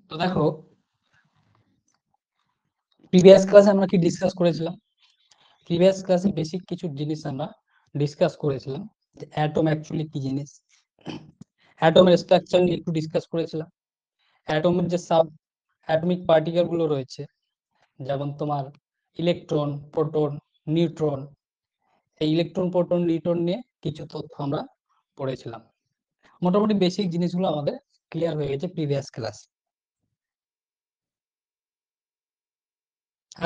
তো দেখো, প্রিভিয়াস ক্লাসে আমরা কি ডিসকাস করেছিলাম? প্রিভিয়াস ক্লাসে বেসিক কিছু জিনিস আমরা ডিসকাস করেছিলাম, যে অ্যাটম অ্যাকচুয়ালি কি জিনিস, অ্যাটমের স্ট্রাকচার নিয়ে একটু ডিসকাস করেছিলাম। অ্যাটমের যে সাব অ্যাটমিক পার্টিকেল গুলো রয়েছে, যেমন তোমার ইলেকট্রন, প্রোটন, নিউট্রন, এই ইলেকট্রন, প্রোটন, নিউট্রন নিয়ে কিছু তথ্য আমরা পড়েছিলাম। মোটামুটি বেসিক জিনিসগুলো আমাদের ক্লিয়ার হয়ে গেছে প্রিভিয়াস ক্লাস।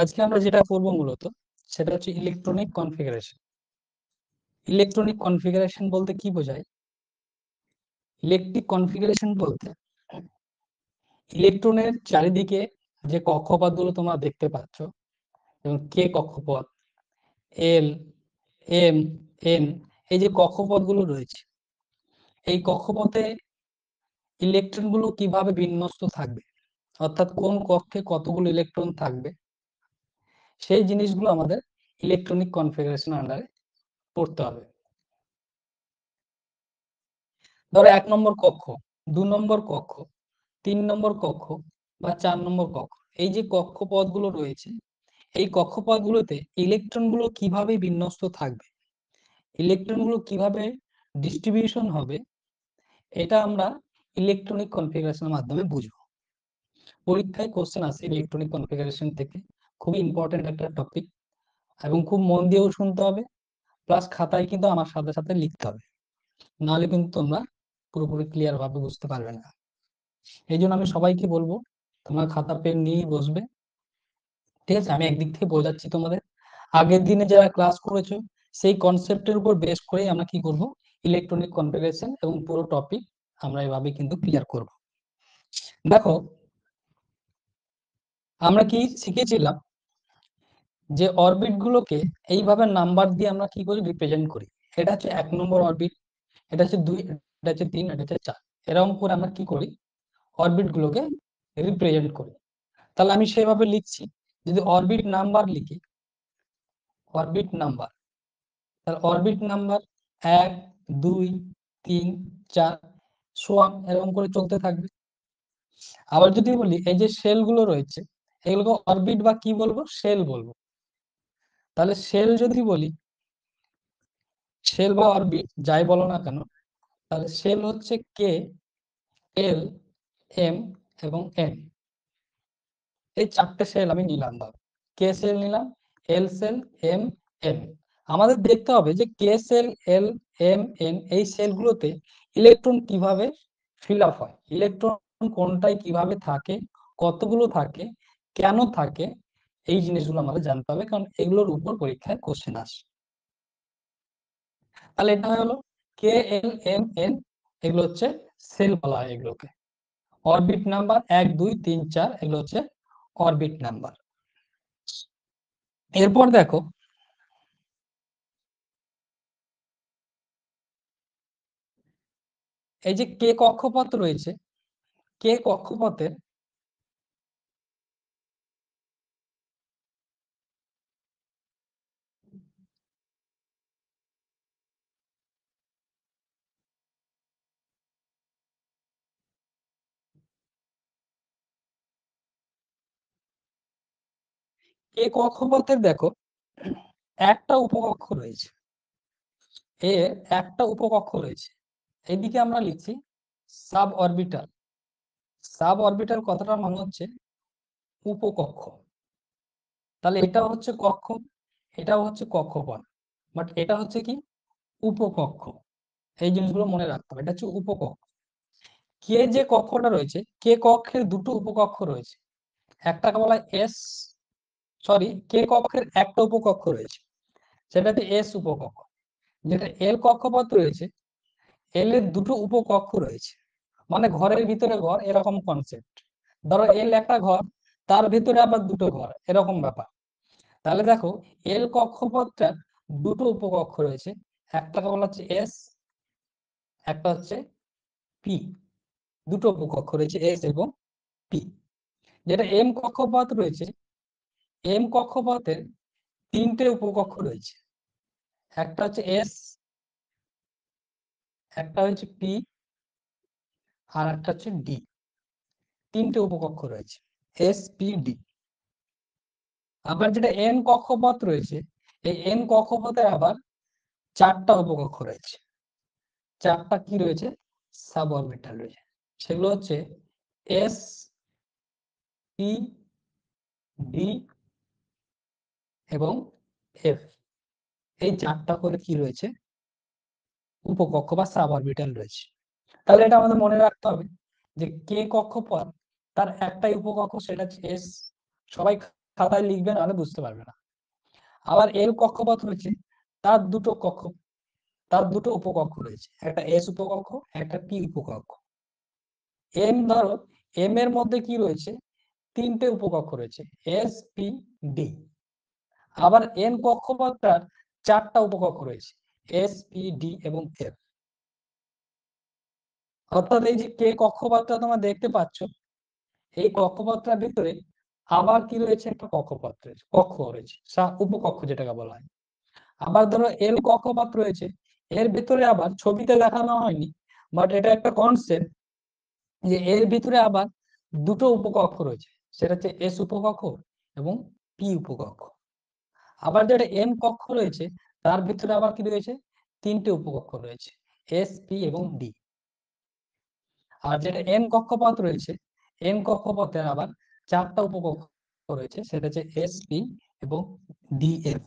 আজকে আমরা যেটা করবো মূলত সেটা হচ্ছে ইলেকট্রনিক কনফিগারেশন। ইলেকট্রনিক কনফিগারেশন বলতে কি বোঝায়? ইলেকট্রিক কনফিগারেশন বলতে ইলেকট্রনের চারিদিকে যে কক্ষপথগুলো তোমরা দেখতে পাচ্ছ, যেমন কে কক্ষপথ, এল, এম, এন, এই যে কক্ষপথগুলো রয়েছে, এই কক্ষপথে ইলেকট্রনগুলো কিভাবে বিন্যস্ত থাকবে, অর্থাৎ কোন কক্ষে কতগুলো ইলেকট্রন থাকবে, সেই জিনিসগুলো আমাদের ইলেকট্রনিক কনফিগারেশন আন্ডারে পড়তে হবে। ধরো 1 নম্বর কক্ষ, 2 নম্বর কক্ষ, 3 নম্বর কক্ষ বা 4 নম্বর কক্ষ, এই যে কক্ষপথগুলো রয়েছে, এই কক্ষপথগুলোতে ইলেকট্রনগুলো কিভাবে বিন্যস্ত থাকবে, ইলেকট্রনগুলো কিভাবে ডিস্ট্রিবিউশন হবে, এটা আমরা ইলেকট্রনিক কনফিগারেশনের মাধ্যমে বুঝবো। পরীক্ষায় কোশ্চেন আসে ইলেকট্রনিক কনফিগারেশন থেকে, খুবই ইম্পর্টেন্ট একটা টপিক, এবং খুব মন দিয়েও শুনতে হবে, প্লাস খাতায় কিন্তু আমার সাথে সাথে লিখতে হবে, নাহলে কিন্তু তোমরা পুরোপুরি ক্লিয়ার ভাবে বুঝতে পারবে না। এই জন্য আমি সবাইকে বলবো, তোমরা খাতা পেন নিয়ে বসবে, ঠিক আছে? আমি একদিক থেকে বোঝাচ্ছি তোমাদের, আগের দিনে যারা ক্লাস করেছো সেই কনসেপ্টের উপর বেস করে আমরা কি করব, ইলেকট্রনিক কনফিগারেশন এবং পুরো টপিক আমরা এভাবে কিন্তু ক্লিয়ার করব। দেখো, আমরা কি শিখেছিলাম যে অরবিট গুলোকে এইভাবে নাম্বার দিয়ে আমরা কি করি, রিপ্রেজেন্ট করি। এটা হচ্ছে 1 নম্বর অরবিট, এটা হচ্ছে 2, এটা হচ্ছে 3, এটা হচ্ছে 4, এরকম করে আমরা কি করি, অরবিট গুলোকে রিপ্রেজেন্ট করি। তাহলে আমি সেভাবে লিখছি, যদি অরবিট নাম্বার লিখি, অরবিট নাম্বার, তাহলে অরবিট নাম্বার 1, 2, 3, 4 সোয়ান এরকম করে চলতে থাকবে। আবার যদি বলি এই যে শেল গুলো রয়েছে, এগুলোকে অরবিট বা কি বলবো, শেল বলবো। তাহলে শেল যদি বলি, শেল বা অরবিট যাই বলো না কেন, তাহলে শেল হচ্ছে কে, এল, এম এবং এন, এই 4টে শেল আমি নিলাম। ধর কে শেল নিলাম, এল শেল, এম, এন। আমাদের দেখতে হবে যে কে শেল, এল, এম, এন এই সেলগুলোতে ইলেকট্রন কিভাবে ফিল আপ হয়, ইলেকট্রন কোনটায় কিভাবে থাকে, কতগুলো থাকে, কেন থাকে, এই জিনিসগুলো আমাদের জানতে হবে, কারণ এগুলোর উপর পরীক্ষায় কোশ্চেন আসে। তাহলে এটা হলো কে, এল, এম, এন, এগুলো হচ্ছে সেল বলা হয় এগুলোকে। অরবিট নাম্বার 1, 2, 3, 4 এগুলো হচ্ছে অরবিট নাম্বার। এরপর দেখো, এই যে কে কক্ষপথ রয়েছে, কে কক্ষপথের কে কক্ষপথের দেখো একটা উপকক্ষ রয়েছে, এর একটা উপকক্ষ রয়েছে, এইদিকে আমরা লিখছি সাব অরবিটাল। সাব অরবিটাল কথাটার মানে হচ্ছে উপকক্ষ। তাহলে এটা হচ্ছে কক্ষ, এটাও হচ্ছে কক্ষপথ, বাট এটা হচ্ছে কি, উপকক্ষ। এই জিনিসগুলো মনে রাখতে হবে, এটা হচ্ছে উপকক্ষ। কে যে কক্ষটা রয়েছে, কে কক্ষের দুটো উপকক্ষ রয়েছে, একটাকে বলা হয় এস, সরি, কে কক্ষের একটা উপকক্ষ রয়েছে, সেটাতে এস উপকক্ষ। যেটা এল কক্ষপথ রয়েছে, এল এর দুটো উপকক্ষ রয়েছে, মানে ঘরের ভিতরে ঘর, এরকম কনসেপ্ট। ধরো এল একটা ঘর, তার ভিতরে আবার দুটো ঘর, এরকম ব্যাপার। তাহলে দেখো, এল কক্ষপথটার দুটো উপকক্ষ রয়েছে, একটাকে বলা হচ্ছে এস, একটা হচ্ছে পি। দুটো উপকক্ষ রয়েছে এস এবং পি। যেটা এম কক্ষপথ রয়েছে, এম কক্ষপথের 3টে উপকক্ষ রয়েছে, একটা হচ্ছে এস, একটা হচ্ছে পি, আর একটা হচ্ছে ডি। তিনটে উপকক্ষ রয়েছে এস পি ডি। আবার যেটা এন কক্ষপথ রয়েছে, এই এন কক্ষপথে আবার চারটা উপকক্ষ রয়েছে। চারটা কি রয়েছে? সাব অরবিটাল রয়েছে। সেগুলো হচ্ছে এস পি ডি এবং এফ। এই চারটা করে কি রয়েছে? উপকক্ষ বা সাব অরবিটাল রয়েছে। তাহলে এটা আমাদের মনে রাখতে হবে যে কে কক্ষপথ তার একটাই উপকক্ষ, সেটা হচ্ছে এস। সবাই খাতায় লিখবে, নাহলে বুঝতে পারবে না। আবার এল কক্ষপথ রয়েছে, তার দুটো উপকক্ষ রয়েছে, একটা এস উপকক্ষ, একটা পি উপকক্ষ। এম ধরো, এম এর মধ্যে কি রয়েছে? তিনটে উপকক্ষ রয়েছে এস পি ডি। আবার এন কক্ষপথটার চারটা উপকক্ষ রয়েছে এস পি ডি এবং এফ। অর্থাৎ এই যে কে কক্ষপথটা তোমরা দেখতে পাচ্ছ, এই কক্ষপথটার ভিতরে আবার কি রয়েছে? একটা কক্ষপথ রয়েছে, কক্ষ রয়েছে, উপকক্ষ যেটাকে বলা হয়। আবার ধরো এল কক্ষপথ রয়েছে, এর ভিতরে আবার ছবিতে দেখানো হয়নি, বাট এটা একটা কনসেপ্ট যে এর ভিতরে আবার দুটো উপকক্ষ রয়েছে, সেটা হচ্ছে এস উপকক্ষ এবং পি উপকক্ষ। আবার যেটা এন কক্ষ রয়েছে, তার ভিতরে আবার কি রয়েছে? তিনটে উপকক্ষ রয়েছে এস পি এবং ডি। আর যেটা এন কক্ষপথ রয়েছে, এন কক্ষপথের আবার চারটা উপকক্ষ রয়েছে, সেটা হচ্ছে এস পি এবং ডি এফ।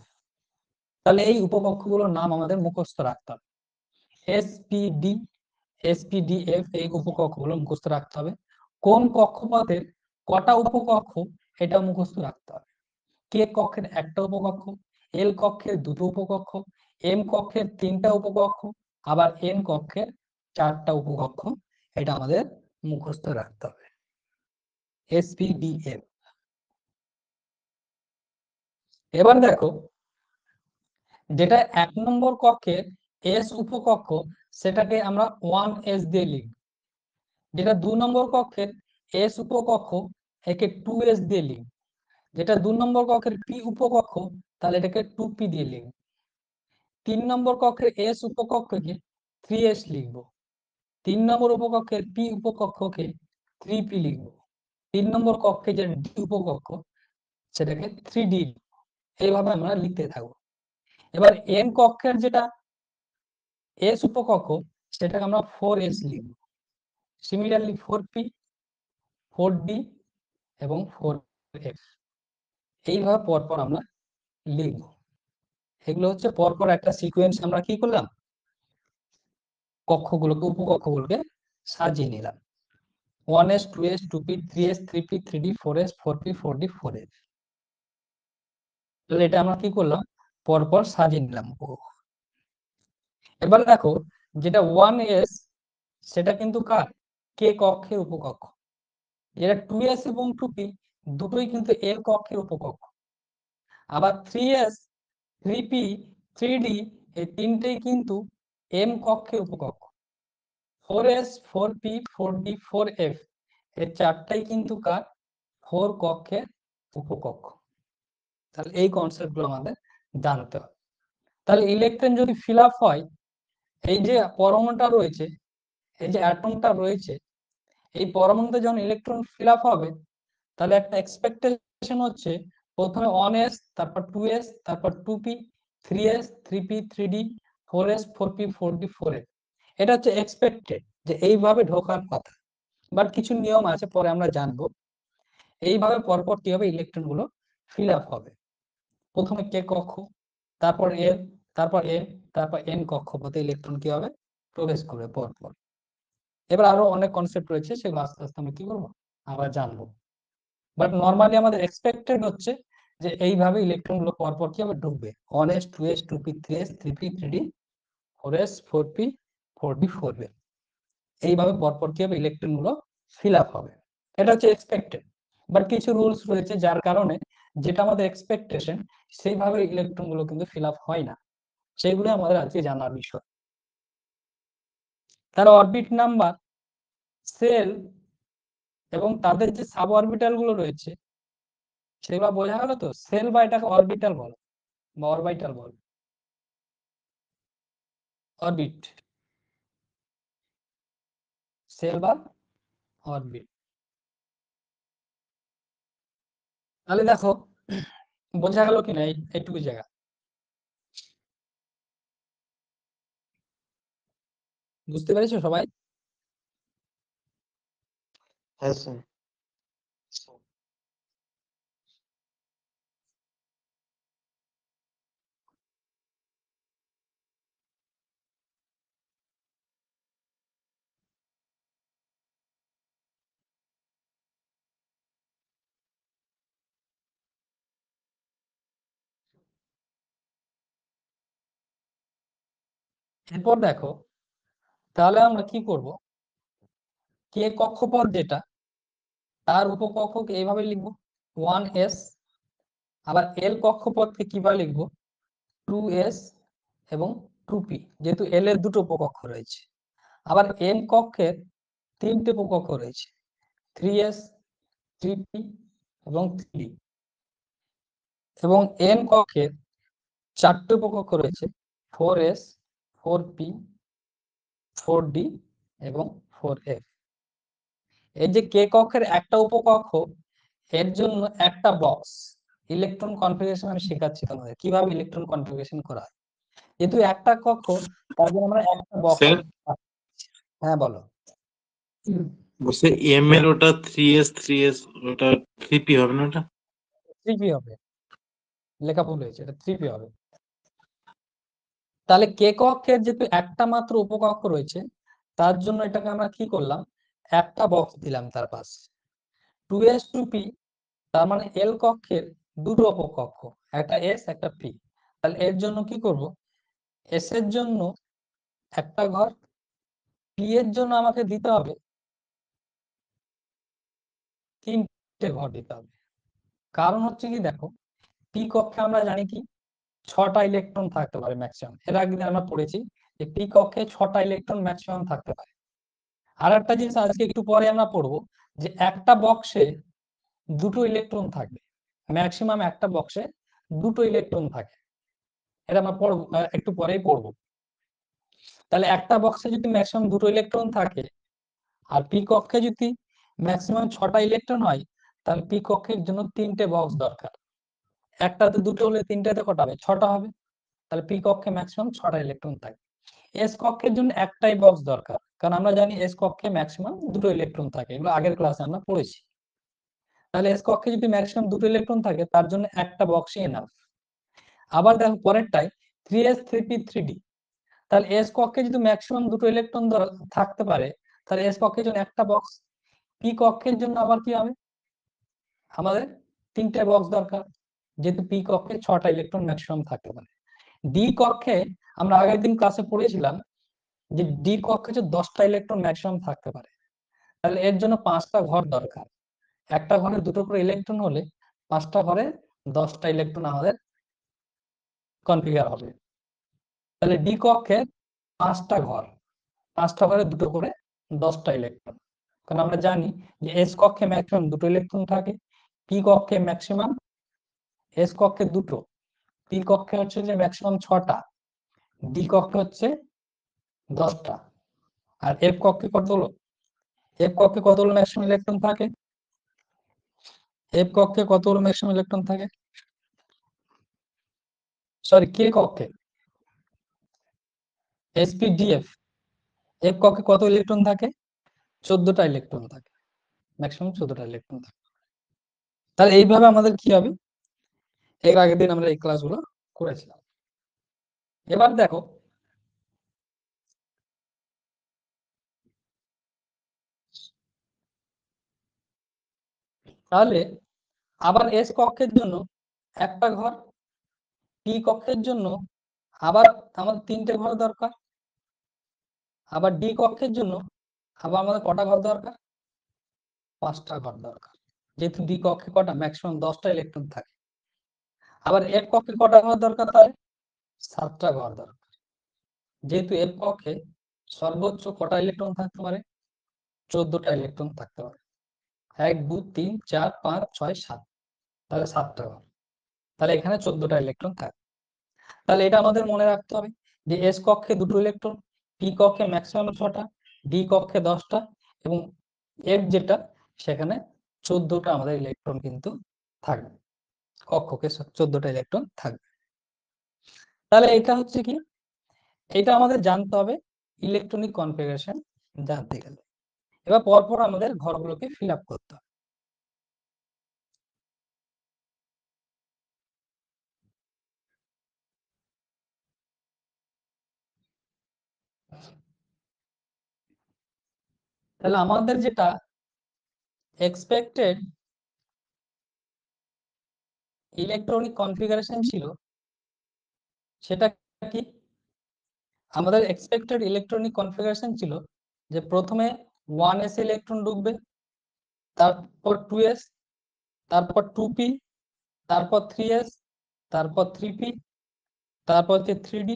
তাহলে এই উপকক্ষগুলোর নাম আমাদের মুখস্থ রাখতে হবে। এসপিডি, এসপিডিএফ, এই উপকক্ষগুলো মুখস্থ রাখতে হবে। কোন কক্ষপথের কটা উপকক্ষ, এটা মুখস্থ রাখতে হবে। কে কক্ষের একটা উপকক্ষ, এল কক্ষের দুটো উপকক্ষ, এম কক্ষের তিনটা উপকক্ষ, আবার এন কক্ষের চারটা উপকক্ষ, এটা আমাদের মুখস্থ রাখতে হবে। এসপিডিএফ। এবার দেখো, যেটা 1 নম্বর কক্ষের এস উপকক্ষ, সেটাকে আমরা 1s দিয়ে লিখব। যেটা 2 নম্বর কক্ষের এস উপকক্ষ, একে 2s দিয়ে লিখব। যেটা 2 নম্বর কক্ষের পি উপকক্ষ, তাহলে এটাকে 2p দিয়ে লিখব। 3 নম্বর কক্ষের এস উপকক্ষকে 3s লিখব। 3 নম্বর উপকক্ষের পি উপকক্ষকে 3p লিখব। 3 নম্বর কক্ষে যে ডি উপকক্ষ, সেটাকে 3d। এইভাবে আমরা লিখতে থাকবো। এবার এন কক্ষের যেটা এস উপকক্ষ, সেটাকে আমরা 4s লিখব। সিমিলারলি 4p, 4d এবং 4f, এইভাবে পরপর আমরা লিখব। এগুলো হচ্ছে পরপর একটা সিকোয়েন্স। আমরা কি করলাম? কক্ষগুলোকে, উপকক্ষগুলোকে সাজিয়ে নিলাম। 1s, 2s, 2p, 3s, 3p, 3d, 4s, 4p, 4d, 4f। তাহলে এটা আমরা কি করলাম? পরপর সাজিয়ে নিলাম। এবার দেখো, যেটা 1s, সেটা কিন্তু কার? কে কক্ষের উপকক্ষ। যেটা 2s এবং 2p, দুটোই কিন্তু এল কক্ষের উপকক্ষ। আবার 3s, 3p, 3d, এই তিনটেই কিন্তু এম কক্ষের উপকক্ষ। 4s, 4p, 4d, 4f, এই চারটাই কিন্তু কার? 4 কক্ষের উপকক্ষ। তাহলে এই কনসেপ্ট গুলো আমাদের জানতে হবে। তাহলে ইলেকট্রন যদি ফিল আপ হয়, এই যে পরমাণুটা রয়েছে, এই যে অ্যাটমটা রয়েছে, এই পরমাণুতে যখন ইলেকট্রন ফিল আপ হবে, তাহলে একটা এক্সপেকটেশন হচ্ছে প্রথমে 1s, তারপর 2s, তারপর 2p, 3s, 3p, 3d, 4s, 4p, 4d, 4f। এটা হচ্ছে এক্সপেক্টেড যে এইভাবে ঢোকার কথা। বাট কিছু নিয়ম আছে, পরে আমরা জানবো। এইভাবে পরপর কি হবে? ইলেকট্রন গুলো ফিল আপ হবে। প্রথমে কে কক্ষ, তারপর এল, তারপর এম, তারপর এন কক্ষপথে ইলেকট্রন কি হবে? প্রবেশ করবে পরপর। এবার আরো অনেক কনসেপ্ট রয়েছে, সেগুলো আস্তে আস্তে আমরা কি করবো? আবার জানবো। বাট নর্মালি আমাদের এক্সপেক্টেড হচ্ছে যে এইভাবে ইলেকট্রন গুলো পরপর কি হবে? ঢুকবে। 1s, 2s, 2p, 3s, 3p, 3d, 4s, 4p, 4d, 4f, এইভাবে পরপর কি হবে? ইলেকট্রন গুলো ফিল আপ হবে। এটা হচ্ছে এক্সপেক্টেড। বাট কিছু রুলস রয়েছে, যার কারণে যেটা আমাদের এক্সপেকটেশন, সেইভাবে ইলেকট্রন গুলো কিন্তু ফিল আপ হয় না। সেগুলো আমাদের আজকে জানার বিষয়। তার অরবিট নাম্বার, সেল এবং তাদের যে সাব অরবিটাল গুলো রয়েছে, সেগুলো বোঝা গেল তো? সেল বা এটাকে অরবিটাল বলো, বা অরবিটাল বলো। অরবিট, সেল বা অরবিট। তাহলে দেখো বোঝা গেল কিনা এইটুকু জায়গা? বুঝতে পেরেছো সবাই? হ্যাঁ স্যার। এরপর দেখো, তাহলে আমরা কি করব, কে কক্ষপথ যেটা তার উপকক্ষকে এইভাবে লিখবো 1s, আবার এল কক্ষপথকে কিভাবে লিখবো 2s এবং 2p, যেহেতু এল এর দুটো উপকক্ষ রয়েছে। আবার এম কক্ষের তিনটে উপকক্ষ রয়েছে 3s, 3p এবং 3d, এবং এন কক্ষের চারটে উপকক্ষ রয়েছে 4s, 4p, 4d এবং 4f। এই যে কে কক্ষের একটা উপকক্ষ, এর জন্য একটা বক্স ইলেকট্রন কনফিগারেশন আমি শেখাচ্ছি তোমাদের কিভাবে ইলেকট্রন কনফিগারেশন করা হয়। যেহেতু একটা কক্ষ, তার জন্য আমরা একটা বক্স। স্যার হ্যাঁ বলো। বলছে এম এর ওটা 3s ওটা 3p হবে না ওটা? 3p হবে, লেখা ভুল হয়েছে, এটা 3p হবে। তাহলে কে কক্ষের যেহেতু একটা মাত্র উপকক্ষ রয়েছে, তার জন্য এটাকে আমরা কি করলাম, একটা বক্স দিলাম তার পাশে 2s 2p, তার মানে এল কক্ষের দুটো উপকক্ষ, একটা এস একটা পি। তাহলে এর জন্য কি করব, এস এর জন্য একটা ঘর, পি এর জন্য আমাকে দিতে হবে তিনটে ঘর দিতে হবে। কারণ হচ্ছে কি দেখো, পি কক্ষে আমরা জানি কি 6টা ইলেকট্রন থাকতে পারে ম্যাক্সিমাম, এর আগে আমরা পড়েছি যে পি কক্ষে 6টা ইলেকট্রন ম্যাক্সিমাম থাকতে পারে। আর একটা জিনিস আজকে একটু পরে আমরা পড়বো, যে একটা বক্সে দুটো ইলেকট্রন থাকবে, ম্যাক্সিমাম একটা বক্সে দুটো ইলেকট্রন থাকে, এটা আমরা পড়বো, একটু পরেই পড়বো। তাহলে একটা বক্সে যদি ম্যাক্সিমাম দুটো ইলেকট্রন থাকে, আর পি কক্ষে যদি ম্যাক্সিমাম 6টা ইলেকট্রন হয়, তাহলে পি কক্ষের জন্য তিনটে বক্স দরকার। একটাতে দুটো হলে তিনটাতে কটা হবে, 6টা হবে। তাহলে পি কক্ষে ম্যাক্সিমাম 6টা ইলেকট্রন থাকে। এস কক্ষের জন্য একটাই বক্স দরকার, কারণ আমরা জানি এস কক্ষে ম্যাক্সিমাম দুটো ইলেকট্রন থাকে, এগুলো আগের ক্লাসে আমরা পড়েছি। তাহলে এস কক্ষে যদি ম্যাক্সিমাম দুটো ইলেকট্রন থাকে, তার জন্য একটা বক্সই এনাফ। আবার দেখো পরেরটাই 3s 3p 3d, তাহলে এস কক্ষে যদি ম্যাক্সিমাম দুটো ইলেকট্রন থাকতে পারে, তাহলে এস কক্ষের জন্য একটা বক্স। পি কক্ষের জন্য আবার কি হবে, আমাদের তিনটে বক্স দরকার, যেহেতু পি কক্ষে 6টা ইলেকট্রন ম্যাক্সিমাম থাকতে পারে। ডি কক্ষে আমরা আগের দিন ক্লাসে পড়েছিলাম যে ডি কক্ষে 10টা ইলেকট্রন ম্যাক্সিমাম থাকতে পারে, তাহলে এর জন্য 5টা ঘর দরকার। একটা ঘরে দুটো করে ইলেকট্রন হলে 5টা ঘরে 10টা ইলেকট্রন আমাদের কনফিগার হবে। তাহলে ডি কক্ষে 5টা ঘর, 5টা ঘরে দুটো করে 10টা ইলেকট্রন, কারণ আমরা জানি যে এস কক্ষে ম্যাক্সিমাম দুটো ইলেকট্রন থাকে, পি কক্ষে ম্যাক্সিমাম, এস কক্ষে দুটো, পি কক্ষে হচ্ছে যে ম্যাক্সিমাম 6টা, ডি কক্ষে হচ্ছে 10টা, আর এফ কক্ষে কত হলো, এফ কক্ষে কত হলো ম্যাক্সিমাম ইলেকট্রন থাকে, এফ কক্ষে কত হলো ম্যাক্সিমাম ইলেকট্রন থাকে, সরি কে কক্ষে এসপিডিএফ, এফ কক্ষে কত ইলেকট্রন থাকে, 14টা ইলেকট্রন থাকে, ম্যাক্সিমাম 14টা ইলেকট্রন থাকে। তাহলে এইভাবে আমাদের কি হবে, এর আগের দিন আমরা এই ক্লাসগুলো করেছিলাম। এবার দেখো তাহলে আবার এস কক্ষের জন্য একটা ঘর, পি কক্ষের জন্য আবার আমাদের তিনটে ঘর দরকার, আবার ডি কক্ষের জন্য আবার আমাদের কটা ঘর দরকার, 5টা ঘর দরকার, যেহেতু ডি কক্ষে কটা ম্যাক্সিমাম 10টা ইলেকট্রন থাকে। আবার এফ কক্ষে কটা ঘর দরকার, তাহলে 7টা ঘর দরকার, যেহেতু এফ কক্ষে সর্বোচ্চ কটা ইলেকট্রন থাকতে পারে, 14টা ইলেকট্রন থাকতে পারে, 1 2 3 4 5 6 7, তাহলে 7টা ঘর, তাহলে এখানে 14টা ইলেকট্রন থাকে। তাহলে এটা আমাদের মনে রাখতে হবে যে এস কক্ষে দুটো ইলেকট্রন, পি কক্ষে ম্যাক্সিমাম 6টা, ডি কক্ষে 10টা, এবং এফ যেটা সেখানে 14টা আমাদের ইলেকট্রন কিন্তু থাকবে, কক্ষকে 14টা ইলেকট্রন থাকবে। তাহলে এটা হচ্ছে কি, এটা আমাদের জানতে হবে ইলেকট্রনিক কনফিগারেশন জানতে গেলে। এবার পরপর আমাদের ঘরগুলোকে ফিল আপ করতে হবে। তাহলে আমাদের যেটা এক্সপেক্টেড ইলেকট্রনিক কনফিগারেশন ছিল সেটা কি, আমাদের এক্সপেক্টেড ইলেকট্রনিক কনফিগারেশন ছিল যে প্রথমে 1s ইলেকট্রন ঢুকবে, তারপর 2s, তারপর 2p, তারপর 3s, তারপর 3p, তারপর হচ্ছে 3d,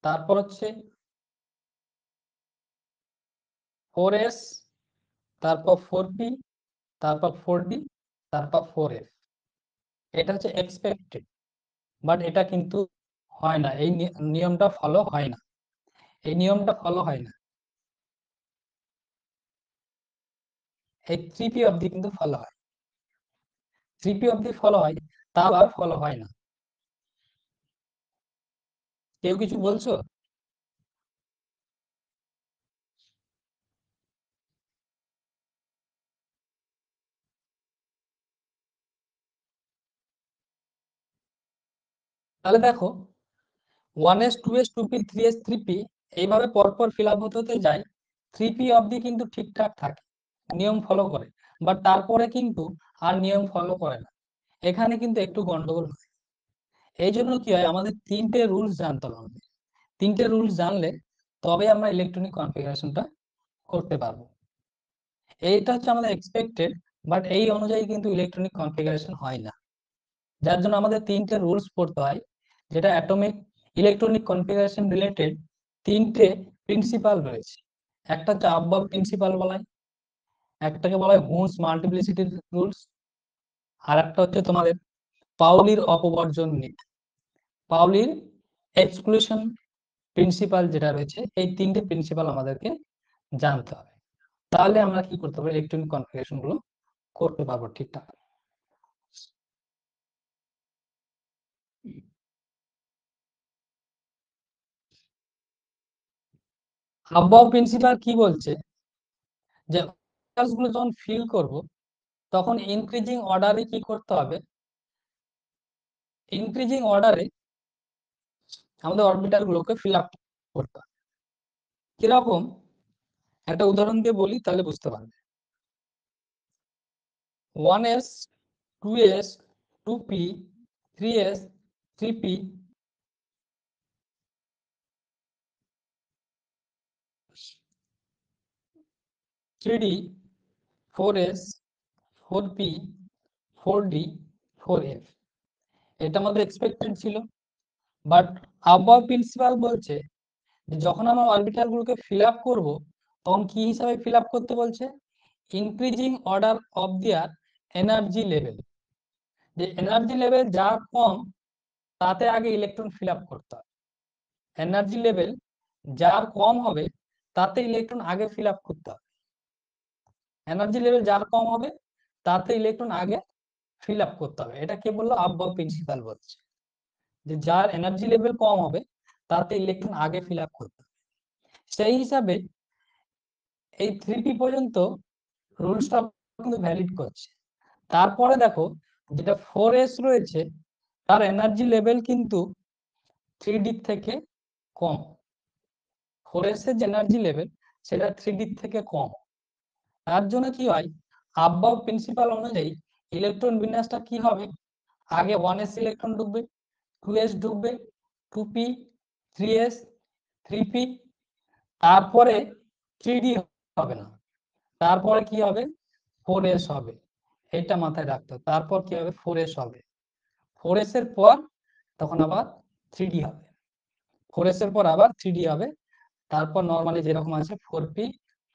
তারপর হচ্ছে 4s, তারপর 4p, তারপর 4d, তারপর 4f। এটা হচ্ছে এক্সপেক্টেড, বাট এটা কিন্তু হয় না, এই নিয়মটা ফলো হয় না, এই নিয়মটা ফলো হয় না, এই 3p অবধি কিন্তু ফলো হয়, 3p অবধি ফলো হয়, তাও আর ফলো হয় না। কেউ কিছু বলছো? তাহলে দেখো 1s 2s 2p 3s 3p এইভাবে পরপর ফিল আপ হতে হতে যায়, 3p অবধি কিন্তু ঠিকঠাক থাকে, নিয়ম ফলো করে, বাট তারপরে কিন্তু আর নিয়ম ফলো করে না, এখানে কিন্তু একটু গন্ডগোল হয়। এই জন্য কি হয়, আমাদের 3টে রুলস জানতে হবে, আমাদের 3টে রুলস জানলে তবে আমরা ইলেকট্রনিক কনফিগারেশনটা করতে পারবো। এইটা হচ্ছে আমাদের এক্সপেক্টেড, বাট এই অনুযায়ী কিন্তু ইলেকট্রনিক কনফিগারেশন হয় না, যার জন্য আমাদের 3টে রুলস পড়তে হয়, যেটা অ্যাটমিক ইলেকট্রনিক কনফিগারেশন রিলেটেড 3টে প্রিন্সিপাল রয়েছে। একটা হচ্ছে আব্বাব প্রিন্সিপাল বলা হয়, একটাকে বলা হয় হুমস মাল্টিপ্লিসিটি রুলস, আর একটা হচ্ছে তোমাদের পাউলির অপবর্জন নীতি, পাউলির এক্সক্লুশন প্রিন্সিপাল যেটা রয়েছে, এই 3টে প্রিন্সিপাল আমাদেরকে জানতে হবে, তাহলে আমরা কি করতে পারবো, ইলেকট্রনিক কনফিগারেশন গুলো করতে পারবো ঠিকঠাক। আব্বাব প্রিন্সিপাল কি বলছে, যে গুলো যখন ফিল করব তখন ইনক্রিজিং অর্ডারে কি করতে হবে, ইনক্রিজিং অর্ডারে আমাদের অরবিটাল গুলোকে ফিল আপ করতে হবে। কিরকম, একটা উদাহরণ দিয়ে বলি তাহলে বুঝতে পারবে। 1s 2s 2p 3s 3p 3d 4s 4p 4d 4f, এটা আমাদের এক্সপেক্টেড ছিল, বাট আবহাওয়া প্রিন্সিপাল বলছে যে যখন আমরা অরবিটাল গুলোকে ফিল আপ করবো তখন কি হিসাবে ফিল আপ করতে বলছে, increasing order of their energy level, যে এনার্জি লেভেল যার কম তাতে আগে ইলেকট্রন ফিল আপ করতে হবে, এনার্জি লেভেল যার কম হবে তাতে ইলেকট্রন আগে ফিল আপ করতে হবে, এনার্জি লেভেল যার কম হবে তাতে ইলেকট্রন আগে ফিল আপ করতে হবে। এটা কে বললো, আবহাওয়া প্রিন্সিপাল বলছে যে যার এনার্জি লেভেল কম হবে তাতে ইলেকট্রন আগে ফিল আপ করতে হবে। সেই হিসাবে এই 3p পর্যন্ত রুলসটা কিন্তু ভ্যালিড করছে। তারপরে দেখো যেটা 4s রয়েছে তার এনার্জি লেভেল কিন্তু 3d থেকে কম, 4s এর যে এনার্জি লেভেল সেটা 3d থেকে কম, তার জন্য কি হয়, আবহাওয়া প্রিন্সিপাল অনুযায়ী ইলেকট্রন বিন্যাসটা কি হবে, আগে 1s ইলেকট্রন ঢুকবে, 2s ঢুকবে, 2p 3s 3p, তারপরে 3d হবে না, তারপরে কি হবে 4s হবে, এটা মাথায় রাখতে হবে। তারপর কি হবে 4s হবে, 4s এর পর তখন আবার 3d হবে, 4s এর পর আবার 3d হবে, তারপর নরমালি যেরকম আছে 4p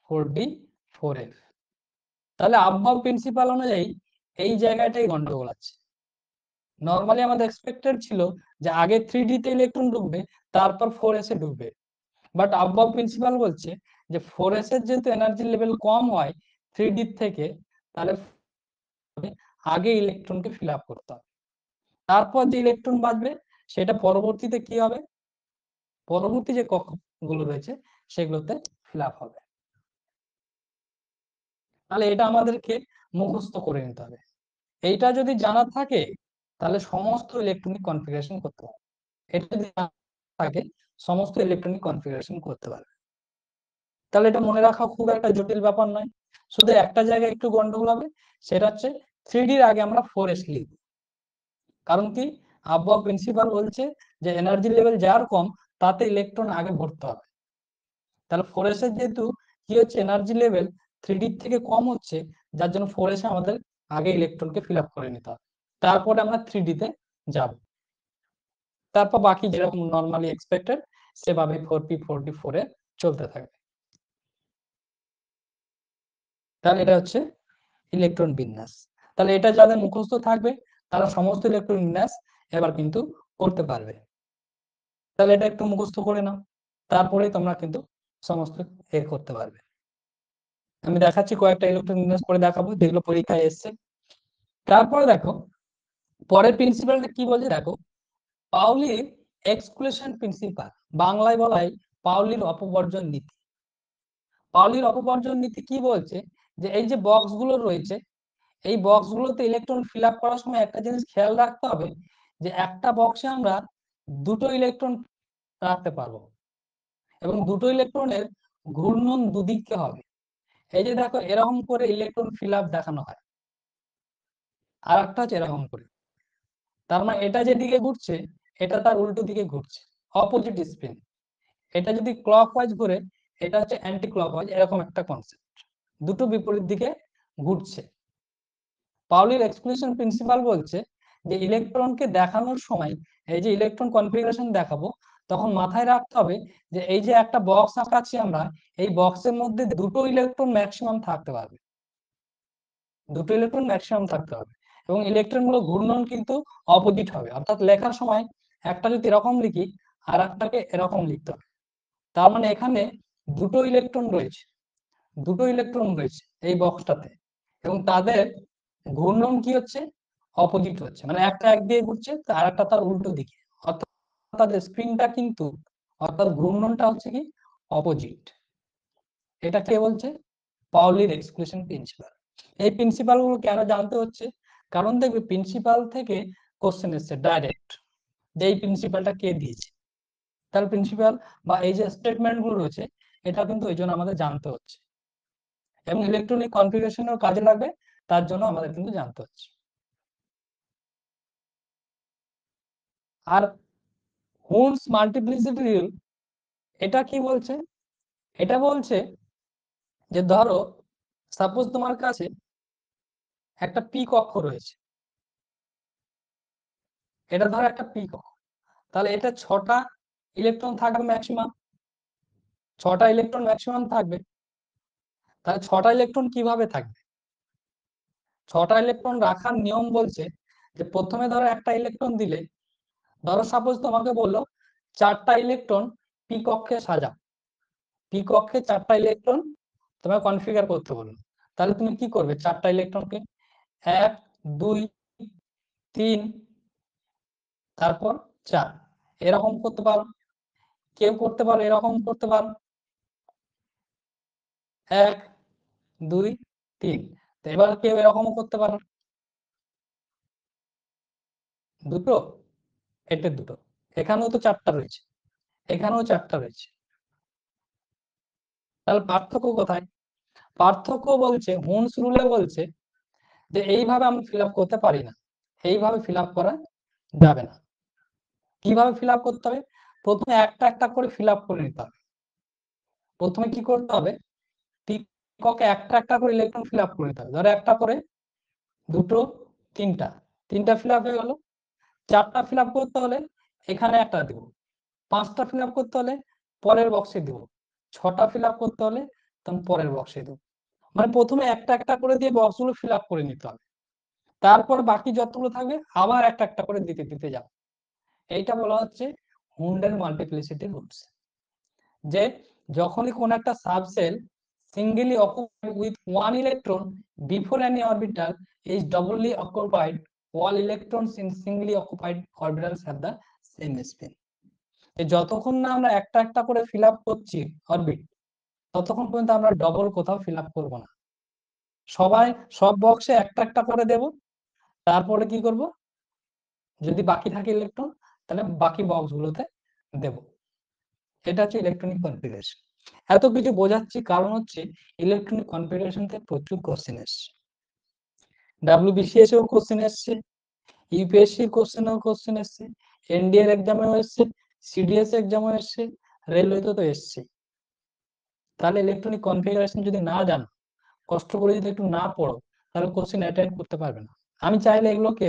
4d 4f। তাহলে আবহাওয়া প্রিন্সিপাল অনুযায়ী এই জায়গাটাই গন্ডগোল আছে। নরমালি আমাদের এক্সপেক্টেড ছিল যে আগে 3d তে ইলেকট্রন ঢুকবে তারপর 4s এ ঢুকবে, বাট আবহাওয়া প্রিন্সিপাল বলছে যে 4s এর যেহেতু এনার্জি লেভেল কম হয় 3d থেকে, তাহলে আগে ইলেকট্রনকে ফিল আপ করতে হবে। তারপর যে ইলেকট্রন বাঁচবে সেটা পরবর্তীতে কি হবে, পরবর্তী যে কক্ষগুলো রয়েছে সেগুলোতে ফিল আপ হবে। তাহলে এটা আমাদেরকে মুখস্থ করে নিতে হবে। এইটা যদি জানা থাকে তাহলে সমস্ত ইলেকট্রনিক কনফিগারেশন করতে পারবে। এটা যদি জানা থাকে সমস্ত ইলেকট্রনিক কনফিগারেশন করতে পারবে। তাহলে এটা মনে রাখা খুব একটা জটিল ব্যাপার নয়। শুধু একটা জায়গায় একটু গন্ডগোল হবে, সেটা হচ্ছে 3Dর আগে আমরা 4s লিখব। কারণ কি, আবহাওয়া প্রিন্সিপাল বলছে যে এনার্জি লেভেল যার কম তাতে ইলেকট্রন আগে ভরতে হবে। তাহলে 4s এর যেহেতু কি হচ্ছে এনার্জি লেভেল 3D থেকে কম হচ্ছে, যার জন্য 4s আমাদের আগে ইলেকট্রনকে ফিল আপ করে নিতে হবে, তারপরে আমরা 3D তে যাব। তারপর বাকি যেরকম নর্মালি এক্সপেক্টেড সেভাবে 4p4d4 এ চলতে থাকবে। তাহলে এটা হচ্ছে ইলেকট্রন বিন্যাস। তাহলে এটা যাদের মুখস্থ থাকবে তারা সমস্ত ইলেকট্রন বিন্যাস এবার কিন্তু করতে পারবে। তাহলে এটা একটু মুখস্থ করে নাও, তারপরে তোমরা কিন্তু সমস্ত করতে পারবে। আমি দেখাচ্ছি কয়েকটা ইলেকট্রন বিন্যাস করে দেখাবো যেগুলো পরীক্ষায় এসছে। তারপরে দেখো পরের প্রিন্সিপালটা কি বলছে, দেখো পাউলির এক্সক্লুশন প্রিন্সিপাল, বাংলায় বলা হয় পাউলির অপবর্জন নীতি। পাউলির অপবর্জন নীতি কি বলছে, যে এই যে বক্স গুলো রয়েছে এই বক্স গুলোতে ইলেকট্রন ফিল আপ করার সময় একটা জিনিস খেয়াল রাখতে হবে, যে একটা বক্সে আমরা দুটো ইলেকট্রন রাখতে পারবো এবং দুটো ইলেকট্রনের ঘূর্ণন দুদিকে হবে। এই যে দেখো এরকম করে ইলেকট্রন ফিল আপ দেখানো হয়, আর একটা হচ্ছে এরকম করে। তার মানে এটা যেদিকে ঘুরছে এটা তার উল্টো দিকে ঘুরছে, অপোজিট স্পিন। এটা যদি ক্লকওয়াইজ ঘুরে এটা হচ্ছে অ্যান্টি ক্লকওয়াইজ, এরকম একটা কনসেপ্ট, দুটো বিপরীত দিকে ঘুরছে। পাউলির এক্সক্লুশন প্রিন্সিপাল বলছে যে ইলেকট্রনকে দেখানোর সময় এই যে ইলেকট্রন কনফিগারেশন দেখাবো তখন মাথায় রাখতে হবে যে এই যে একটা বক্স আঁকাচ্ছি আমরা, এই বক্সের মধ্যে দুটো ইলেকট্রন ম্যাক্সিমাম থাকতে পারবে, দুটো ইলেকট্রন ম্যাক্সিমাম থাকতে হবে এবং ইলেকট্রন গুলো ঘূর্ণন কিন্তু অপোজিট হবে। অর্থাৎ লেখার সময় একটা যদি এরকম লিখি আর একটাকে এরকম লিখতে হবে। তার মানে এখানে দুটো ইলেকট্রন রয়েছে, দুটো ইলেকট্রন রয়েছে এই বক্সটাতে এবং তাদের ঘূর্ণন কি হচ্ছে, অপোজিট হচ্ছে, মানে একটা এক দিয়ে ঘুরছে আর একটা তার উল্টো দিকে। অর্থাৎ তাদের স্পিনটা কিন্তু, অর্থাৎ ঘূর্ণনটা হচ্ছে কি অপোজিট। এটা কে বলছে, পাউলির এক্সক্লুশন প্রিন্সিপাল। এই প্রিন্সিপাল গুলো কেন জানতে হচ্ছে, কারণ দেখবে প্রিন্সিপাল থেকে কোশ্চেন এসছে ডাইরেক্ট, যে এই প্রিন্সিপালটা কে দিয়েছে। তার প্রিন্সিপাল বা এই যে স্টেটমেন্ট গুলো রয়েছে এটা কিন্তু এই জন্য আমাদের জানতে হচ্ছে এবং ইলেকট্রনিক কনফিগারেশনেও কাজে লাগবে, তার জন্য আমাদের কিন্তু জানতে হচ্ছে। আর হুনস মাল্টিপ্লিসিটি রুল এটা কি বলছে, এটা বলছে যে ধরো সাপোজ তোমার কাছে একটা পি কক্ষ রয়েছে, এটা ধরো একটা পি কক্ষ, তাহলে এটা 6টা ইলেকট্রন থাকবে ম্যাক্সিমাম, 6টা ইলেকট্রন ম্যাক্সিমাম থাকবে। তাহলে 6টা ইলেকট্রন কিভাবে থাকবে, 6টা ইলেকট্রন রাখার নিয়ম বলছে যে প্রথমে ধরো একটা ইলেকট্রন দিলে, ধরো সাপোজ তোমাকে বললো 4টা ইলেকট্রন পি কক্ষে সাজাও, পি কক্ষে 4টা ইলেকট্রন তোমাকে কনফিগার করতে বললো, তাহলে তুমি কি করবে, 4টা ইলেকট্রনকে 1 2 3 তারপর 4 এরকম করতে পারো, কেউ করতে পারো এরকম করতে পারো 1 2 3। এবার কেউ এরকম করতে পারো দুটো, এটা দুটো, এখানেও তো 4টা রয়েছে, এখানেও 4টা রয়েছে। তাহলে পার্থক্য কোথায়, পার্থক্য বলছে হুনস রুলে বলছে যে এইভাবে আমরা ফিল আপ করতে পারি না, এইভাবে ফিল আপ করা যাবে না। কিভাবে ফিল আপ করতে হবে, প্রথমে একটা একটা করে ফিল আপ করে নিতে হবে। প্রথমে কি করতে হবে, টিককে একটা একটা করে ইলেকট্রন ফিল আপ করে নিতে হবে। ধরো একটা করে, দুটো, তিনটা, তিনটা ফিল আপ হয়ে গেল। 4টা ফিল আপ করতে হলে এখানে একটা দিব, 5টা ফিল আপ করতে হলে পরের বক্সে দিব, 6টা ফিল আপ করতে হলে তখন পরের বক্সে দিব। মানে প্রথমে একটা একটা করে দিয়ে বক্সগুলো ফিল আপ করে নিতে হবে, তারপর বাকি যতগুলো থাকবে আবার একটা একটা করে দিতে দিতে যাও। এইটা বলা হচ্ছে হুন্ডের মাল্টিপ্লিসিটি রুলস। যে যখনই কোন একটা subshell singly occupied with one electron before any orbital is doubly occupied. All electrons in singly occupied orbitals have the same spin. যতক্ষণ না আমরা একটা একটা করে ফিল আপ করছি অরবিট, ততক্ষণ পর্যন্ত আমরা ডবল কোথাও ফিল আপ করবো না। সবাই সব বক্সে একটা একটা করে দেব, তারপরে কি করব, যদি বাকি থাকে ইলেকট্রন তাহলে বাকি বক্স গুলোতে দেব। এটা হচ্ছে ইলেকট্রনিক কনফিগারেশন। এত কিছু বোঝাচ্ছি কারণ হচ্ছে ইলেকট্রনিক কনফিগারেশন থেকে প্রচুর কোশ্চেন এসছে, WBCS এও কোশ্চেন এসছে, ইউপিএসসি কোশ্চেন এসছে, এনডিএর এক্সামেও এসছে, সিডিএস এক্সামেও এসছে, রেলওয়েতে তো এসছে। তাহলে ইলেকট্রনিক কনফিগারেশন যদি না জানো, কষ্ট করে যদি একটু না পড়ো, তাহলে কোশ্চেন অ্যাটেন্ড করতে পারবে না। আমি চাইলে এগুলোকে